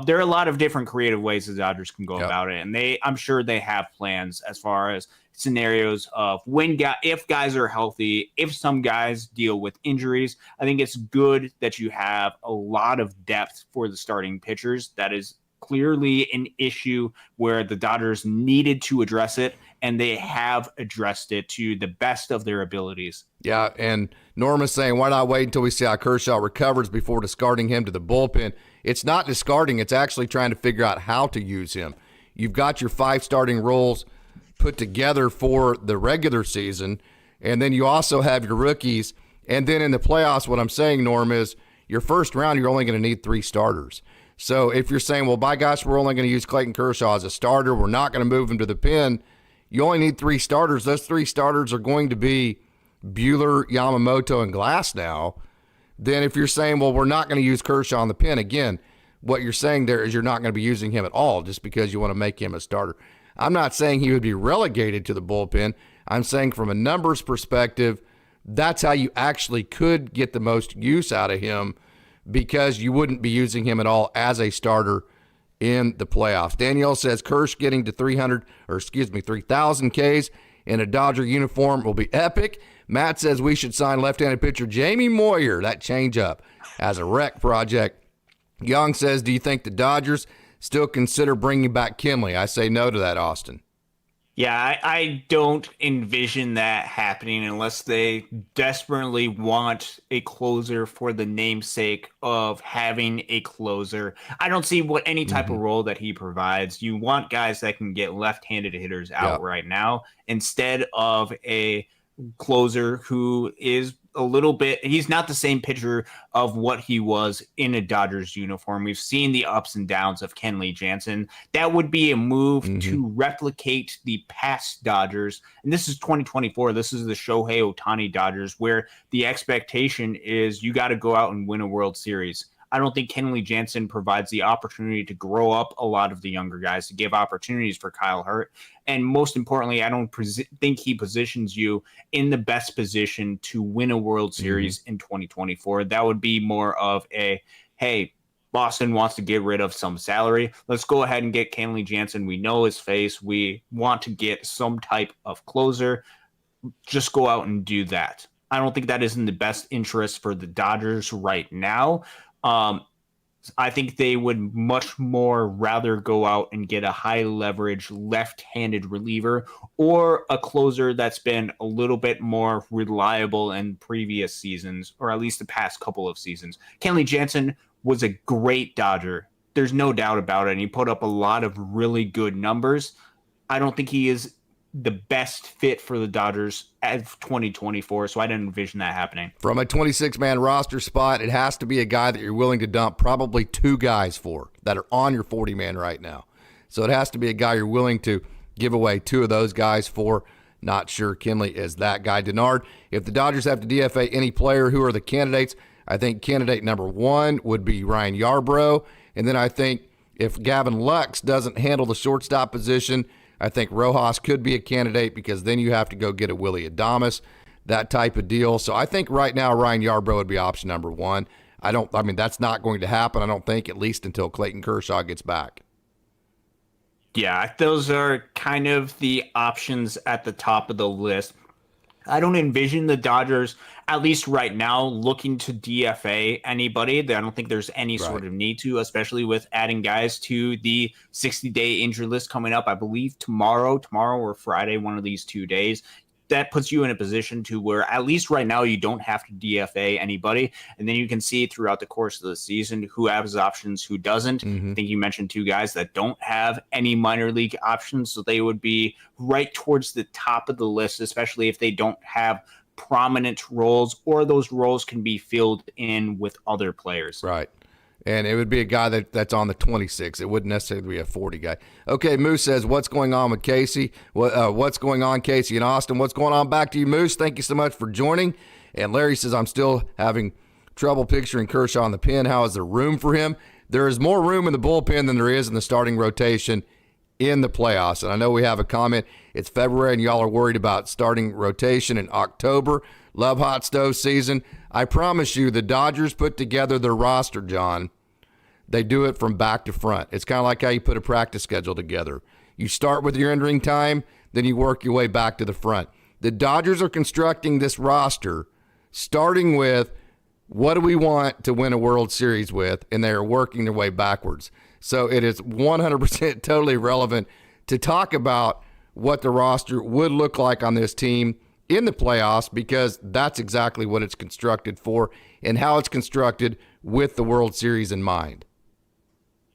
There are a lot of different creative ways the Dodgers can go about it, and I'm sure they have plans as far as scenarios of if guys are healthy, if some guys deal with injuries. I think it's good that you have a lot of depth for the starting pitchers. That is clearly an issue where the Dodgers needed to address it, and they have addressed it to the best of their abilities. Yeah, and Norma's saying, why not wait until we see how Kershaw recovers before discarding him to the bullpen? It's not discarding. It's actually trying to figure out how to use him. You've got your 5 starting roles put together for the regular season, and then you also have your rookies. And then in the playoffs, what I'm saying, Norm, is your first round, you're only going to need 3 starters. So if you're saying, well, by gosh, we're only going to use Clayton Kershaw as a starter, we're not going to move him to the pen, you only need 3 starters. Those 3 starters are going to be Buehler, Yamamoto, and Glass now. Then if you're saying, well, we're not going to use Kershaw on the pen, again, what you're saying there is you're not going to be using him at all just because you want to make him a starter. I'm not saying he would be relegated to the bullpen. I'm saying from a numbers perspective, that's how you actually could get the most use out of him because you wouldn't be using him at all as a starter in the playoffs. Danielle says Kersh getting to 3,000 Ks in a Dodger uniform will be epic. Matt says we should sign left-handed pitcher Jamie Moyer, that changeup, as a rec project. Young says, do you think the Dodgers still consider bringing back Kenley? I say no to that, Austin. Yeah, I don't envision that happening unless they desperately want a closer for the namesake of having a closer. I don't see what any type of role that he provides. You want guys that can get left-handed hitters out right now instead of a closer who is a little bit, he's not the same pitcher of what he was in a Dodgers uniform. We've seen the ups and downs of Kenley Jansen. That would be a move to replicate the past Dodgers. And this is 2024. This is the Shohei Ohtani Dodgers, where the expectation is you got to go out and win a World Series. I don't think Kenley Jansen provides the opportunity to grow up a lot of the younger guys, to give opportunities for Kyle Hurt. And most importantly, I don't think he positions you in the best position to win a World Series in 2024. That would be more of a, hey, Boston wants to get rid of some salary. Let's go ahead and get Kenley Jansen. We know his face. We want to get some type of closer. Just go out and do that. I don't think that is in the best interest for the Dodgers right now. I think they would much more rather go out and get a high leverage left-handed reliever or a closer that's been a little bit more reliable in previous seasons, or at least the past couple of seasons. Kenley Jansen was a great Dodger. There's no doubt about it. And he put up a lot of really good numbers. I don't think he is the best fit for the Dodgers of 2024, so I didn't envision that happening. From a 26-man roster spot, it has to be a guy that you're willing to dump probably 2 guys for that are on your 40-man right now. So it has to be a guy you're willing to give away 2 of those guys for. Not sure Kenley is that guy. Denard, if the Dodgers have to DFA any player, who are the candidates? I think candidate number 1 would be Ryan Yarbrough, and then I think if Gavin Lux doesn't handle the shortstop position, I think Rojas could be a candidate because then you have to go get a Willy Adames, that type of deal. So I think right now Ryan Yarbrough would be option number 1. That's not going to happen, I don't think, at least until Clayton Kershaw gets back. Yeah, those are kind of the options at the top of the list. I don't envision the Dodgers, at least right now, looking to DFA anybody. I don't think there's any sort of need to, especially with adding guys to the 60-day injury list coming up, I believe tomorrow or Friday, one of these 2 days. That puts you in a position to where, at least right now, you don't have to DFA anybody. And then you can see throughout the course of the season who has options, who doesn't. I think you mentioned 2 guys that don't have any minor league options, so they would be right towards the top of the list, especially if they don't have prominent roles, or those roles can be filled in with other players. Right. And it would be a guy that's on the 26. It wouldn't necessarily be a 40 guy. Okay, Moose says, what's going on with Casey? What's going on, Casey and Austin? What's going on? Back to you, Moose. Thank you so much for joining. And Larry says, I'm still having trouble picturing Kershaw in the pen. How is there room for him? There is more room in the bullpen than there is in the starting rotation in the playoffs. And I know we have a comment. It's February and y'all are worried about starting rotation in October. Love hot stove season. I promise you, the Dodgers put together their roster, John. They do it from back to front. It's kind of like how you put a practice schedule together. You start with your entering time, then you work your way back to the front. The Dodgers are constructing this roster starting with what do we want to win a World Series with, and they are working their way backwards. So it is 100% totally relevant to talk about what the roster would look like on this team in the playoffs, because that's exactly what it's constructed for and how it's constructed with the World Series in mind.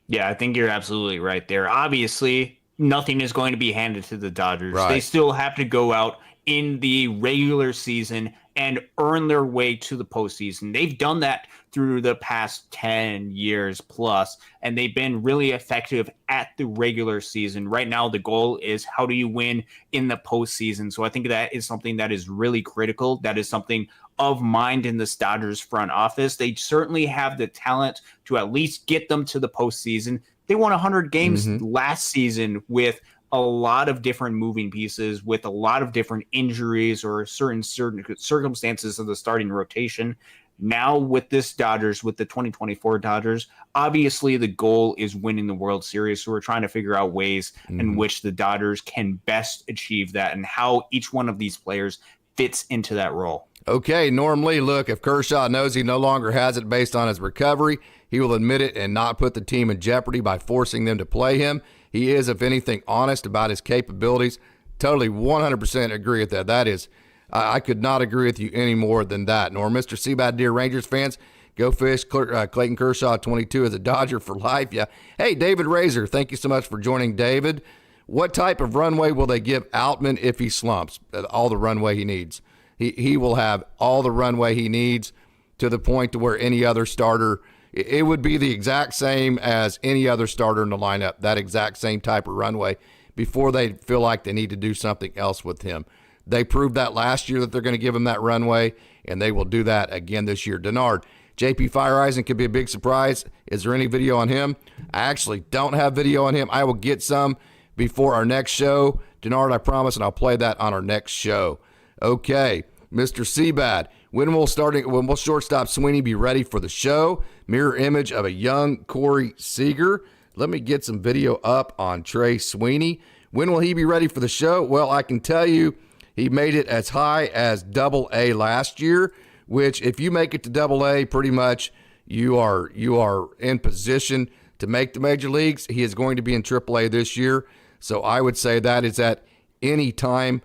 Yeah, I think you're absolutely right there. Obviously, nothing is going to be handed to the Dodgers. Right. They still have to go out in the regular season and earn their way to the postseason. They've done that through the past 10 years plus, and they've been really effective at the regular season. Right now, the goal is how do you win in the postseason? So I think that is something that is really critical. That is something of mind in the Dodgers front office. They certainly have the talent to at least get them to the postseason. They won 100 games last season with a lot of different moving pieces, with a lot of different injuries or certain circumstances of the starting rotation. Now with this Dodgers, with the 2024 Dodgers, obviously the goal is winning the World Series. So we're trying to figure out ways in which the Dodgers can best achieve that and how each one of these players fits into that role. Okay, normally, look, if Kershaw knows he no longer has it based on his recovery, he will admit it and not put the team in jeopardy by forcing them to play him. He is, if anything, honest about his capabilities. Totally 100% agree with that. That is, I could not agree with you any more than that. Nor Mr. Seabad, dear Rangers fans, go fish. Clayton Kershaw, 22, is a Dodger for life. Yeah. Hey, David Razor, thank you so much for joining, David. What type of runway will they give Outman if he slumps? All the runway he needs. He will have all the runway he needs to the point to where any other starter, it would be the exact same as any other starter in the lineup, that exact same type of runway before they feel like they need to do something else with him. They proved that last year that they're going to give him that runway, and they will do that again this year. Denard, JP Fireeisen could be a big surprise. Is there any video on him? I actually don't have video on him. I will get some before our next show. Denard, I promise, and I'll play that on our next show. Okay, Mr. Seabad, when will shortstop Sweeney be ready for the show? Mirror image of a young Corey Seager. Let me get some video up on Trey Sweeney. When will he be ready for the show? Well, I can tell you he made it as high as AA last year, which if you make it to AA, pretty much you are in position to make the major leagues. He is going to be in AAA this year. So I would say that is at any time.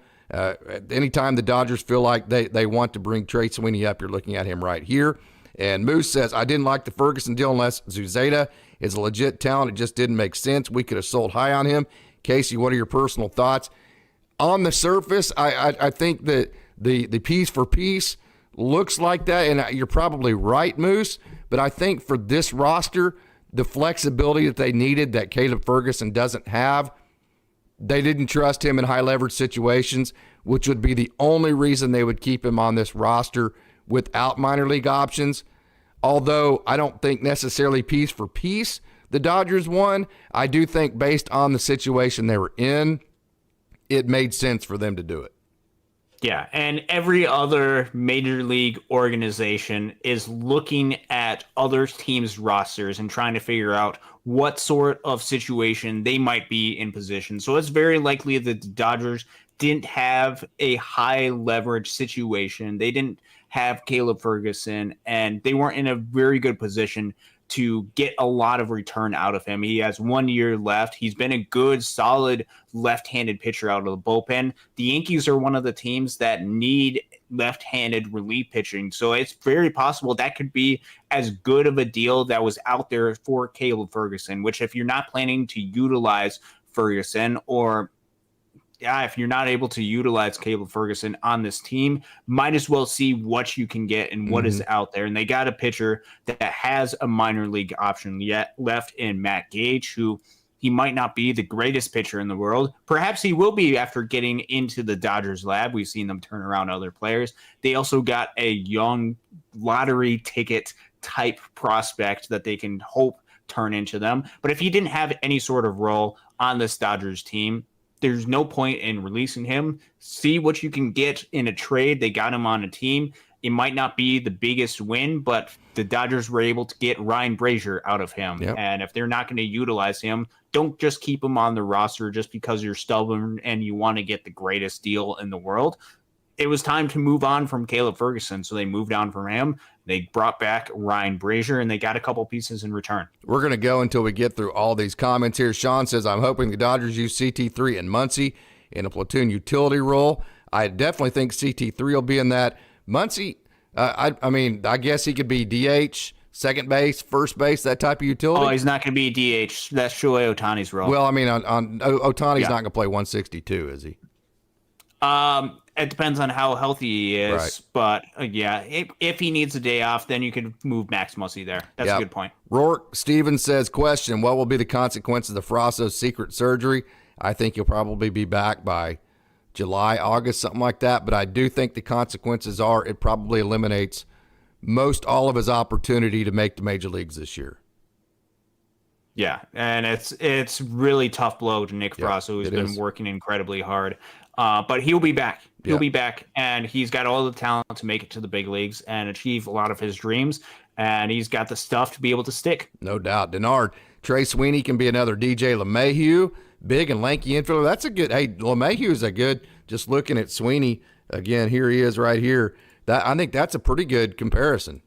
Anytime the Dodgers feel like they want to bring Trey Sweeney up, you're looking at him right here. And Moose says, I didn't like the Ferguson deal unless Zuzeta is a legit talent. It just didn't make sense. We could have sold high on him. Casey, what are your personal thoughts? On the surface, I think that the piece for piece looks like that, and you're probably right, Moose. But I think for this roster, the flexibility that they needed that Caleb Ferguson doesn't have, they didn't trust him in high leverage situations, which would be the only reason they would keep him on this roster without minor league options. Although I don't think necessarily piece for piece the Dodgers won, I do think based on the situation they were in, it made sense for them to do it. Yeah, and every other major league organization is looking at other teams' rosters and trying to figure out what sort of situation they might be in position. So it's very likely that the Dodgers didn't have a high leverage situation. They didn't have Caleb Ferguson, and they weren't in a very good position to get a lot of return out of him. He has 1 year left. He's been a good, solid left-handed pitcher out of the bullpen. The Yankees are one of the teams that need left-handed relief pitching. So it's very possible that could be as good of a deal that was out there for Caleb Ferguson, which if you're not planning to utilize Ferguson, or if you're not able to utilize Caleb Ferguson on this team, might as well see what you can get and what is out there. And they got a pitcher that has a minor league option yet left in Matt Gage, who He might not be the greatest pitcher in the world. Perhaps he will be after getting into the Dodgers lab. We've seen them turn around other players. They also got a young lottery ticket type prospect that they can hope turn into them. But if he didn't have any sort of role on this Dodgers team, there's no point in releasing him. See what you can get in a trade. They got him on a team. It might not be the biggest win, but the Dodgers were able to get Ryan Brasier out of him. Yep. And if they're not going to utilize him, don't just keep him on the roster just because you're stubborn and you want to get the greatest deal in the world. It was time to move on from Caleb Ferguson, so they moved on from him. They brought back Ryan Brasier, and they got a couple pieces in return. We're going to go until we get through all these comments here. Sean says, I'm hoping the Dodgers use CT3 and Muncy in a platoon utility role. I definitely think CT3 will be in that. Muncy, I guess he could be DH, second base, first base, that type of utility. Oh, he's not going to be DH. That's Shohei Ohtani's role. Well, I mean, on Ohtani's not going to play 162, is he? It depends on how healthy he is. Right. But, if he needs a day off, then you could move Max Muncy there. That's a good point. Rourke Stevens says, question, what will be the consequences of Frasso's secret surgery? I think he'll probably be back by July, August, something like that. But I do think the consequences are it probably eliminates most all of his opportunity to make the major leagues this year. Yeah, and it's really tough blow to Nick Frasso, who's been working incredibly hard. But he'll be back. He'll be back, and he's got all the talent to make it to the big leagues and achieve a lot of his dreams. And he's got the stuff to be able to stick. No doubt. Denard, Trey Sweeney can be another DJ LeMahieu, big and lanky infielder. That's a good. Hey, LeMahieu is a good. Just looking at Sweeney again, here he is right here. I think that's a pretty good comparison.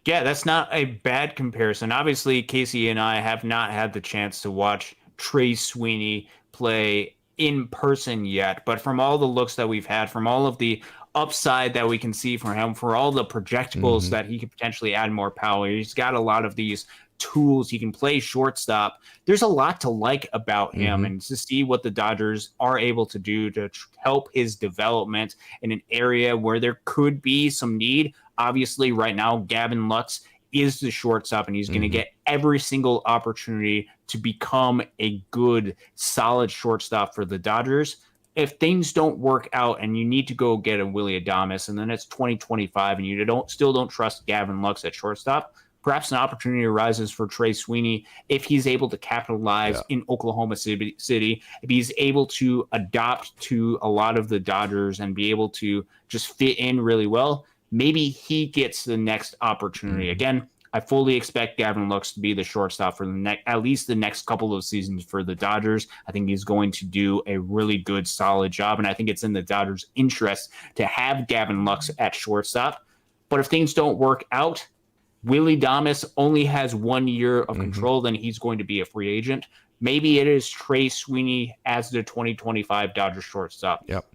Yeah, that's not a bad comparison. Obviously, Casey and I have not had the chance to watch Trey Sweeney play in person yet, but from all the looks that we've had, from all of the upside that we can see from him, for all the projectables that he could potentially add more power, he's got a lot of these tools. He can play shortstop. There's a lot to like about him, and to see what the Dodgers are able to do to help his development in an area where there could be some need. Obviously, right now, Gavin Lux is the shortstop, and he's going to get every single opportunity to become a good, solid shortstop for the Dodgers. If things don't work out and you need to go get a Willy Adames, and then it's 2025 and you still don't trust Gavin Lux at shortstop, perhaps an opportunity arises for Trey Sweeney if he's able to capitalize in Oklahoma City, if he's able to adopt to a lot of the Dodgers and be able to just fit in really well. Maybe he gets the next opportunity. Again, I fully expect Gavin Lux to be the shortstop for at least the next couple of seasons for the Dodgers. I think he's going to do a really good, solid job, and I think it's in the Dodgers' interest to have Gavin Lux at shortstop. But if things don't work out, Willy Adames only has 1 year of control, then he's going to be a free agent. Maybe it is Trey Sweeney as the 2025 Dodgers shortstop. Yep.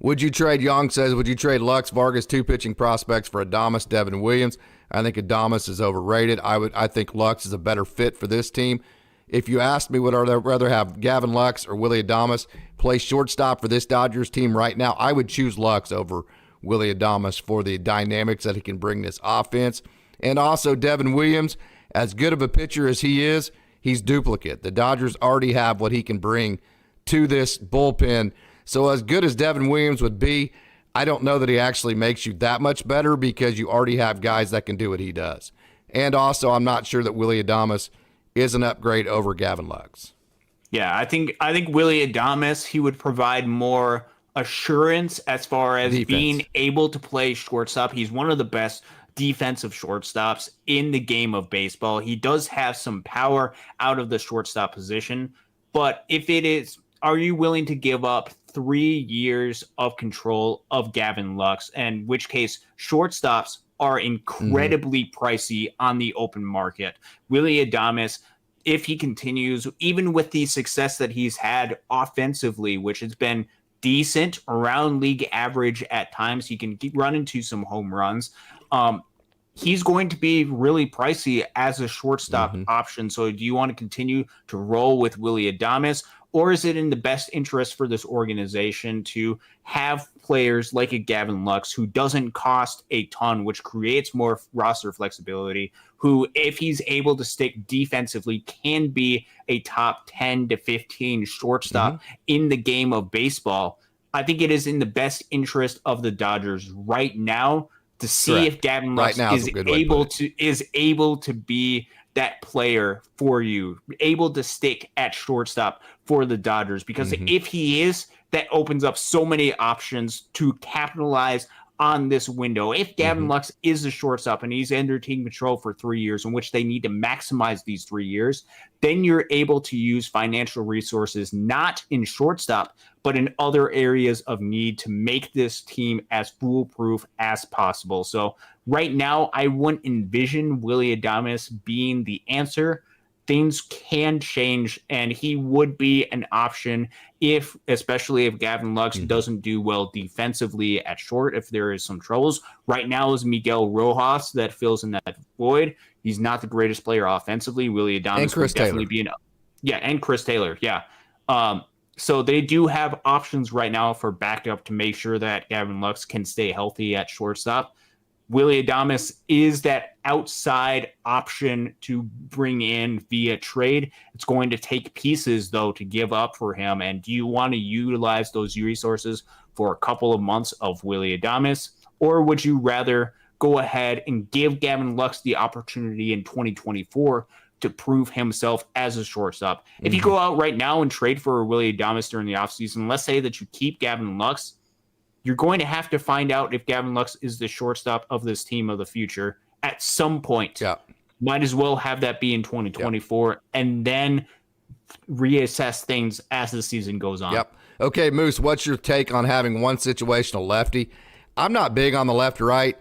Would you trade, Young says, would you trade Lux, Vargas, two pitching prospects for Adames, Devin Williams? I think Adames is overrated. I think Lux is a better fit for this team. If you asked me, would I rather have Gavin Lux or Willy Adames play shortstop for this Dodgers team right now, I would choose Lux over Willy Adames for the dynamics that he can bring this offense. And also Devin Williams, as good of a pitcher as he is, he's duplicate. The Dodgers already have what he can bring to this bullpen. So as good as Devin Williams would be, I don't know that he actually makes you that much better because you already have guys that can do what he does. And also, I'm not sure that Willy Adames is an upgrade over Gavin Lux. Yeah, I think Willy Adames, he would provide more assurance as far as being able to play shortstop. He's one of the best defensive shortstops in the game of baseball. He does have some power out of the shortstop position, but if it is, are you willing to give up 3 years of control of Gavin Lux? In which case, shortstops are incredibly pricey on the open market. Willy Adames, if he continues, even with the success that he's had offensively, which has been decent, around league average at times, he can run into some home runs. he's going to be really pricey as a shortstop option. So do you want to continue to roll with Willy Adames, or is it in the best interest for this organization to have players like a Gavin Lux, who doesn't cost a ton, which creates more roster flexibility, who, if he's able to stick defensively, can be a top 10 to 15 shortstop in the game of baseball? I think it is in the best interest of the Dodgers right now to see if Gavin Lux is able to be that player for you, able to stick at shortstop for the Dodgers. Because if he is, that opens up so many options to capitalize on this window. If Gavin Lux is the shortstop and he's under team control for 3 years, in which they need to maximize these 3 years, then you're able to use financial resources not in shortstop, but in other areas of need to make this team as foolproof as possible. So right now, I wouldn't envision Willy Adames being the answer. Things can change, and he would be an option especially if Gavin Lux doesn't do well defensively at short, if there is some troubles. Right now is Miguel Rojas that fills in that void. He's not the greatest player offensively. Willy Adames would definitely be and Chris Taylor. Yeah. So they do have options right now for backup to make sure that Gavin Lux can stay healthy at shortstop. Willy Adames is that outside option to bring in via trade. It's going to take pieces, though, to give up for him. And do you want to utilize those resources for a couple of months of Willy Adames? Or would you rather go ahead and give Gavin Lux the opportunity in 2024 to prove himself as a shortstop? If you go out right now and trade for Willy Adames during the offseason, let's say that you keep Gavin Lux, you're going to have to find out if Gavin Lux is the shortstop of this team of the future at some point. Yeah. Might as well have that be in 2024 and then reassess things as the season goes on. Yep. Okay, Moose, what's your take on having one situational lefty? I'm not big on the left or right.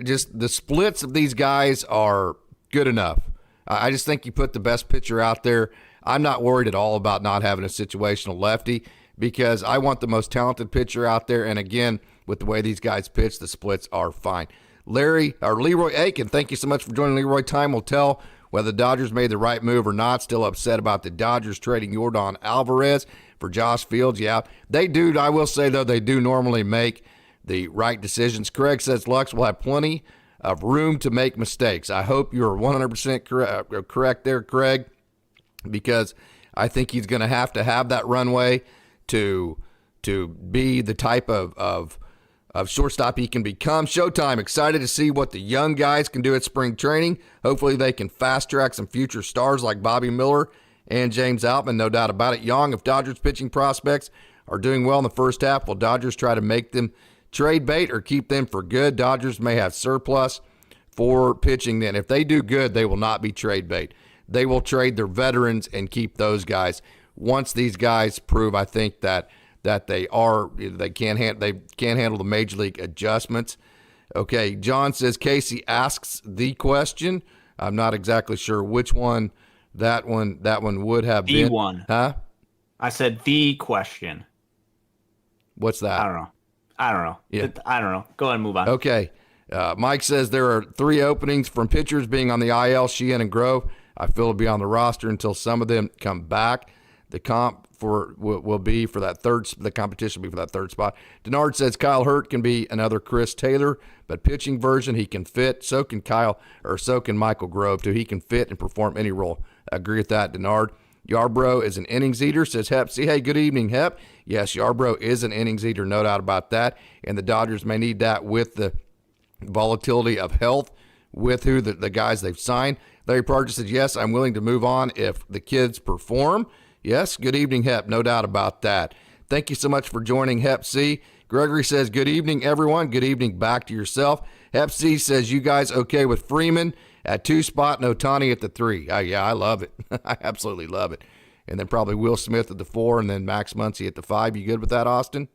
Just the splits of these guys are good enough. I just think you put the best pitcher out there. I'm not worried at all about not having a situational lefty, because I want the most talented pitcher out there. And again, with the way these guys pitch, the splits are fine. Leroy Aiken, thank you so much for joining Leroy. Time will tell whether the Dodgers made the right move or not. Still upset about the Dodgers trading Yordan Alvarez for Josh Fields. Yeah, they do. I will say, though, they do normally make the right decisions. Craig says Lux will have plenty of room to make mistakes. I hope you're 100% correct there, Craig, because I think he's going to have that runway to be the type of shortstop he can become. Showtime, excited to see what the young guys can do at spring training. Hopefully they can fast-track some future stars like Bobby Miller and James Outman, no doubt about it. Young, if Dodgers pitching prospects are doing well in the first half, will Dodgers try to make them trade bait or keep them for good? Dodgers may have surplus for pitching then. If they do good, they will not be trade bait. They will trade their veterans and keep those guys. Once these guys prove, I think that they can't handle the major league adjustments. Okay, John says Casey asks the question. I'm not exactly sure which one that one would have been. The one. Huh? I said the question. What's that? I don't know. Yeah. I don't know. Go ahead and move on. Okay. Mike says there are 3 openings from pitchers being on the IL, Sheehan and Grove. I feel will be on the roster until some of them come back. The comp will be for that the competition will be for that third spot. Denard says Kyle Hurt can be another Chris Taylor, but pitching version he can fit. So can Michael Grove too. He can fit and perform any role. I agree with that, Denard. Yarbrough is an innings eater, says Hep. Hey, good evening, Hep. Yes, Yarbrough is an innings eater, no doubt about that. And the Dodgers may need that with the volatility of health with who the guys they've signed. Larry Parker says, yes, I'm willing to move on if the kids perform. Yes, good evening, Hep. No doubt about that. Thank you so much for joining, Hep C. Gregory says, good evening, everyone. Good evening back to yourself. Hep C says, you guys okay with Freeman at 2 spot and Ohtani at the 3? Yeah, I love it. I absolutely love it. And then probably Will Smith at the 4 and then Max Muncy at the 5. You good with that, Austin?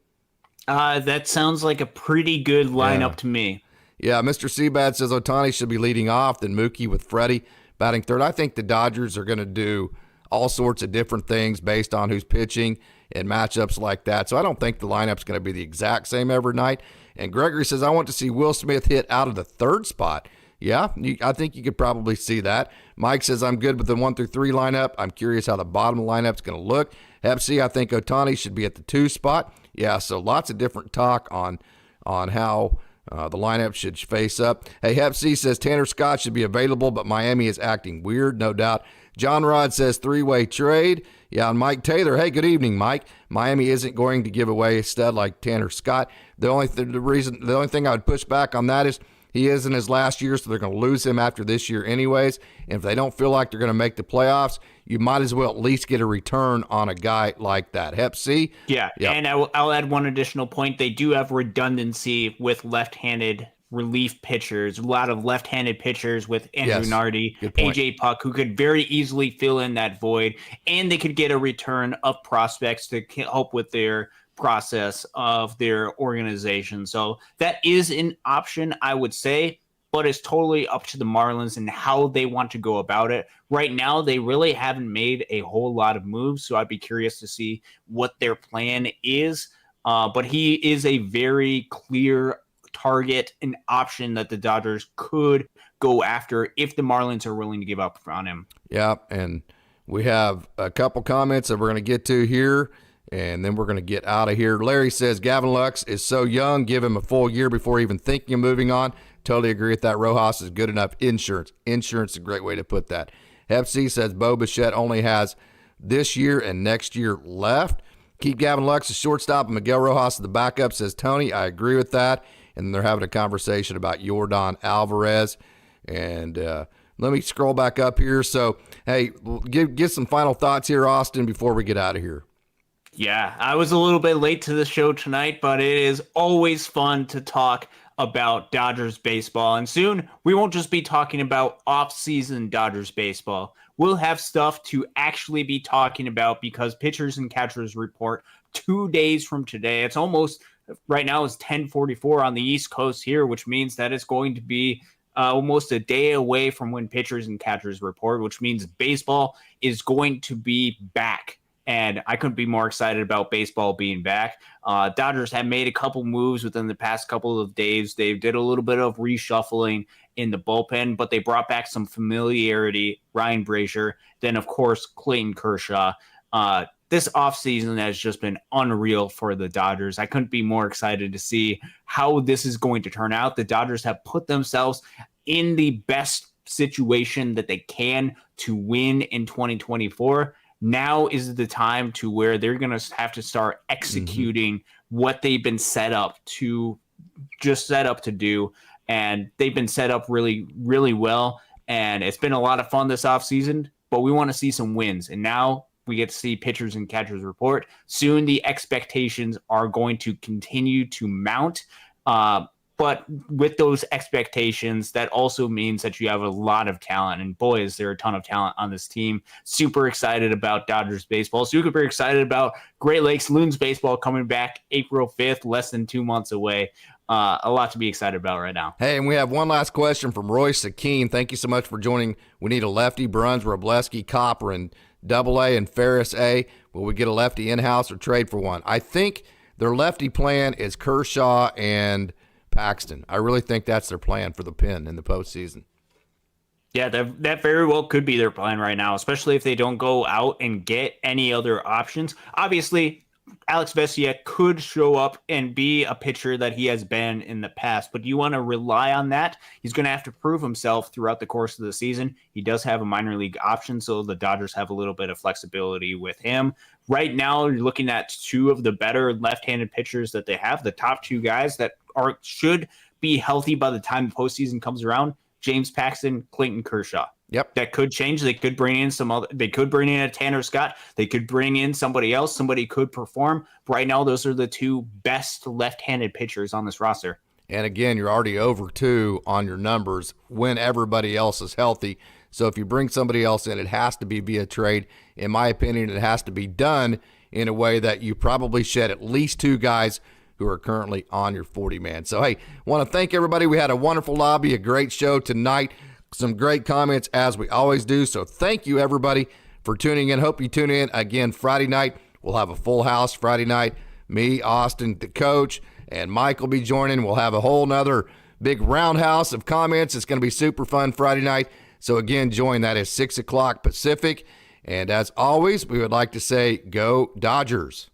That sounds like a pretty good lineup to me. Yeah, Mr. Seabad says Ohtani should be leading off, then Mookie with Freddie batting third. I think the Dodgers are going to do all sorts of different things based on who's pitching and matchups like that. So I don't think the lineup's going to be the exact same every night. And Gregory says, I want to see Will Smith hit out of the 3rd spot. Yeah, I think you could probably see that. Mike says, I'm good with the 1 through 3 lineup. I'm curious how the bottom lineup's going to look. Hep C, I think Ohtani should be at the 2 spot. Yeah, so lots of different talk on how the lineup should face up. Hey, Hep C says Tanner Scott should be available, but Miami is acting weird, no doubt. John Rod says 3-way trade. Yeah, and Mike Taylor, hey, good evening, Mike. Miami isn't going to give away a stud like Tanner Scott. The only thing I would push back on that is he is in his last year, so they're going to lose him after this year anyways. And if they don't feel like they're going to make the playoffs, you might as well at least get a return on a guy like that. Hep C? Yeah, yep. And I'll add one additional point. They do have redundancy with left-handed relief pitchers, a lot of left-handed pitchers with Andrew Nardi, AJ Puck, who could very easily fill in that void, and they could get a return of prospects to help with their process of their organization. So that is an option, I would say, but it's totally up to the Marlins and how they want to go about it. Right now, they really haven't made a whole lot of moves, so I'd be curious to see what their plan is. But he is a very clear target, an option that the Dodgers could go after if the Marlins are willing to give up on him. Yeah, and we have a couple comments that we're going to get to here, and then we're going to get out of here. Larry says, Gavin Lux is so young. Give him a full year before even thinking of moving on. Totally agree with that. Rojas is good enough insurance. Insurance is a great way to put that. Hep C says, Bo Bichette only has this year and next year left. Keep Gavin Lux as shortstop and Miguel Rojas as the backup, says Tony. I agree with that. And they're having a conversation about Yordan Alvarez. And let me scroll back up here. So, hey, get some final thoughts here, Austin, before we get out of here. Yeah, I was a little bit late to the show tonight, but it is always fun to talk about Dodgers baseball. And soon we won't just be talking about off-season Dodgers baseball. We'll have stuff to actually be talking about because pitchers and catchers report 2 days from today. It's almost right now it's 10:44 on the East Coast here, which means that it's going to be almost a day away from when pitchers and catchers report, which means baseball is going to be back. And I couldn't be more excited about baseball being back. Dodgers have made a couple moves within the past couple of days. They did a little bit of reshuffling in the bullpen, but they brought back some familiarity. Ryan Brasier, then, of course, Clayton Kershaw. This offseason has just been unreal for the Dodgers. I couldn't be more excited to see how this is going to turn out. The Dodgers have put themselves in the best situation that they can to win in 2024. Now is the time to where they're going to have to start executing what they've been set up to do. And they've been set up really, really well. And it's been a lot of fun this offseason, but we want to see some wins. And now we get to see pitchers and catchers report. Soon the expectations are going to continue to mount. But with those expectations, that also means that you have a lot of talent. And boy, is there a ton of talent on this team. Super excited about Dodgers baseball. Super excited about Great Lakes Loons baseball coming back April 5th, less than 2 months away. A lot to be excited about right now. Hey, and we have one last question from Roy Sakeen. Thank you so much for joining. We need a lefty, Bruns, Robleski, Copper, and AA and Ferris A. Will we get a lefty in-house or trade for one? I think their lefty plan is Kershaw and Paxton. I really think that's their plan for the pen in the postseason. Yeah, that very well could be their plan right now, especially if they don't go out and get any other options. Obviously, Alex Vesia could show up and be a pitcher that he has been in the past, but do you want to rely on that? He's going to have to prove himself throughout the course of the season. He does have a minor league option, so the Dodgers have a little bit of flexibility with him. Right now, you're looking at two of the better left-handed pitchers that they have, the top two guys that should be healthy by the time the postseason comes around, James Paxton, Clayton Kershaw. Yep. That could change. They could bring in they could bring in a Tanner Scott. They could bring in somebody else. Somebody could perform. But right now, those are the two best left-handed pitchers on this roster. And again, you're already over 2 on your numbers when everybody else is healthy. So if you bring somebody else in, it has to be via trade. In my opinion, it has to be done in a way that you probably shed at least 2 guys who are currently on your 40-man. So, hey, want to thank everybody. We had a wonderful lobby, a great show tonight. Some great comments, as we always do. So thank you, everybody, for tuning in. Hope you tune in again Friday night. We'll have a full house Friday night. Me, Austin, the coach, and Mike will be joining. We'll have a whole nother big roundhouse of comments. It's going to be super fun Friday night. So again, join that at 6 o'clock Pacific. And as always, we would like to say, go Dodgers.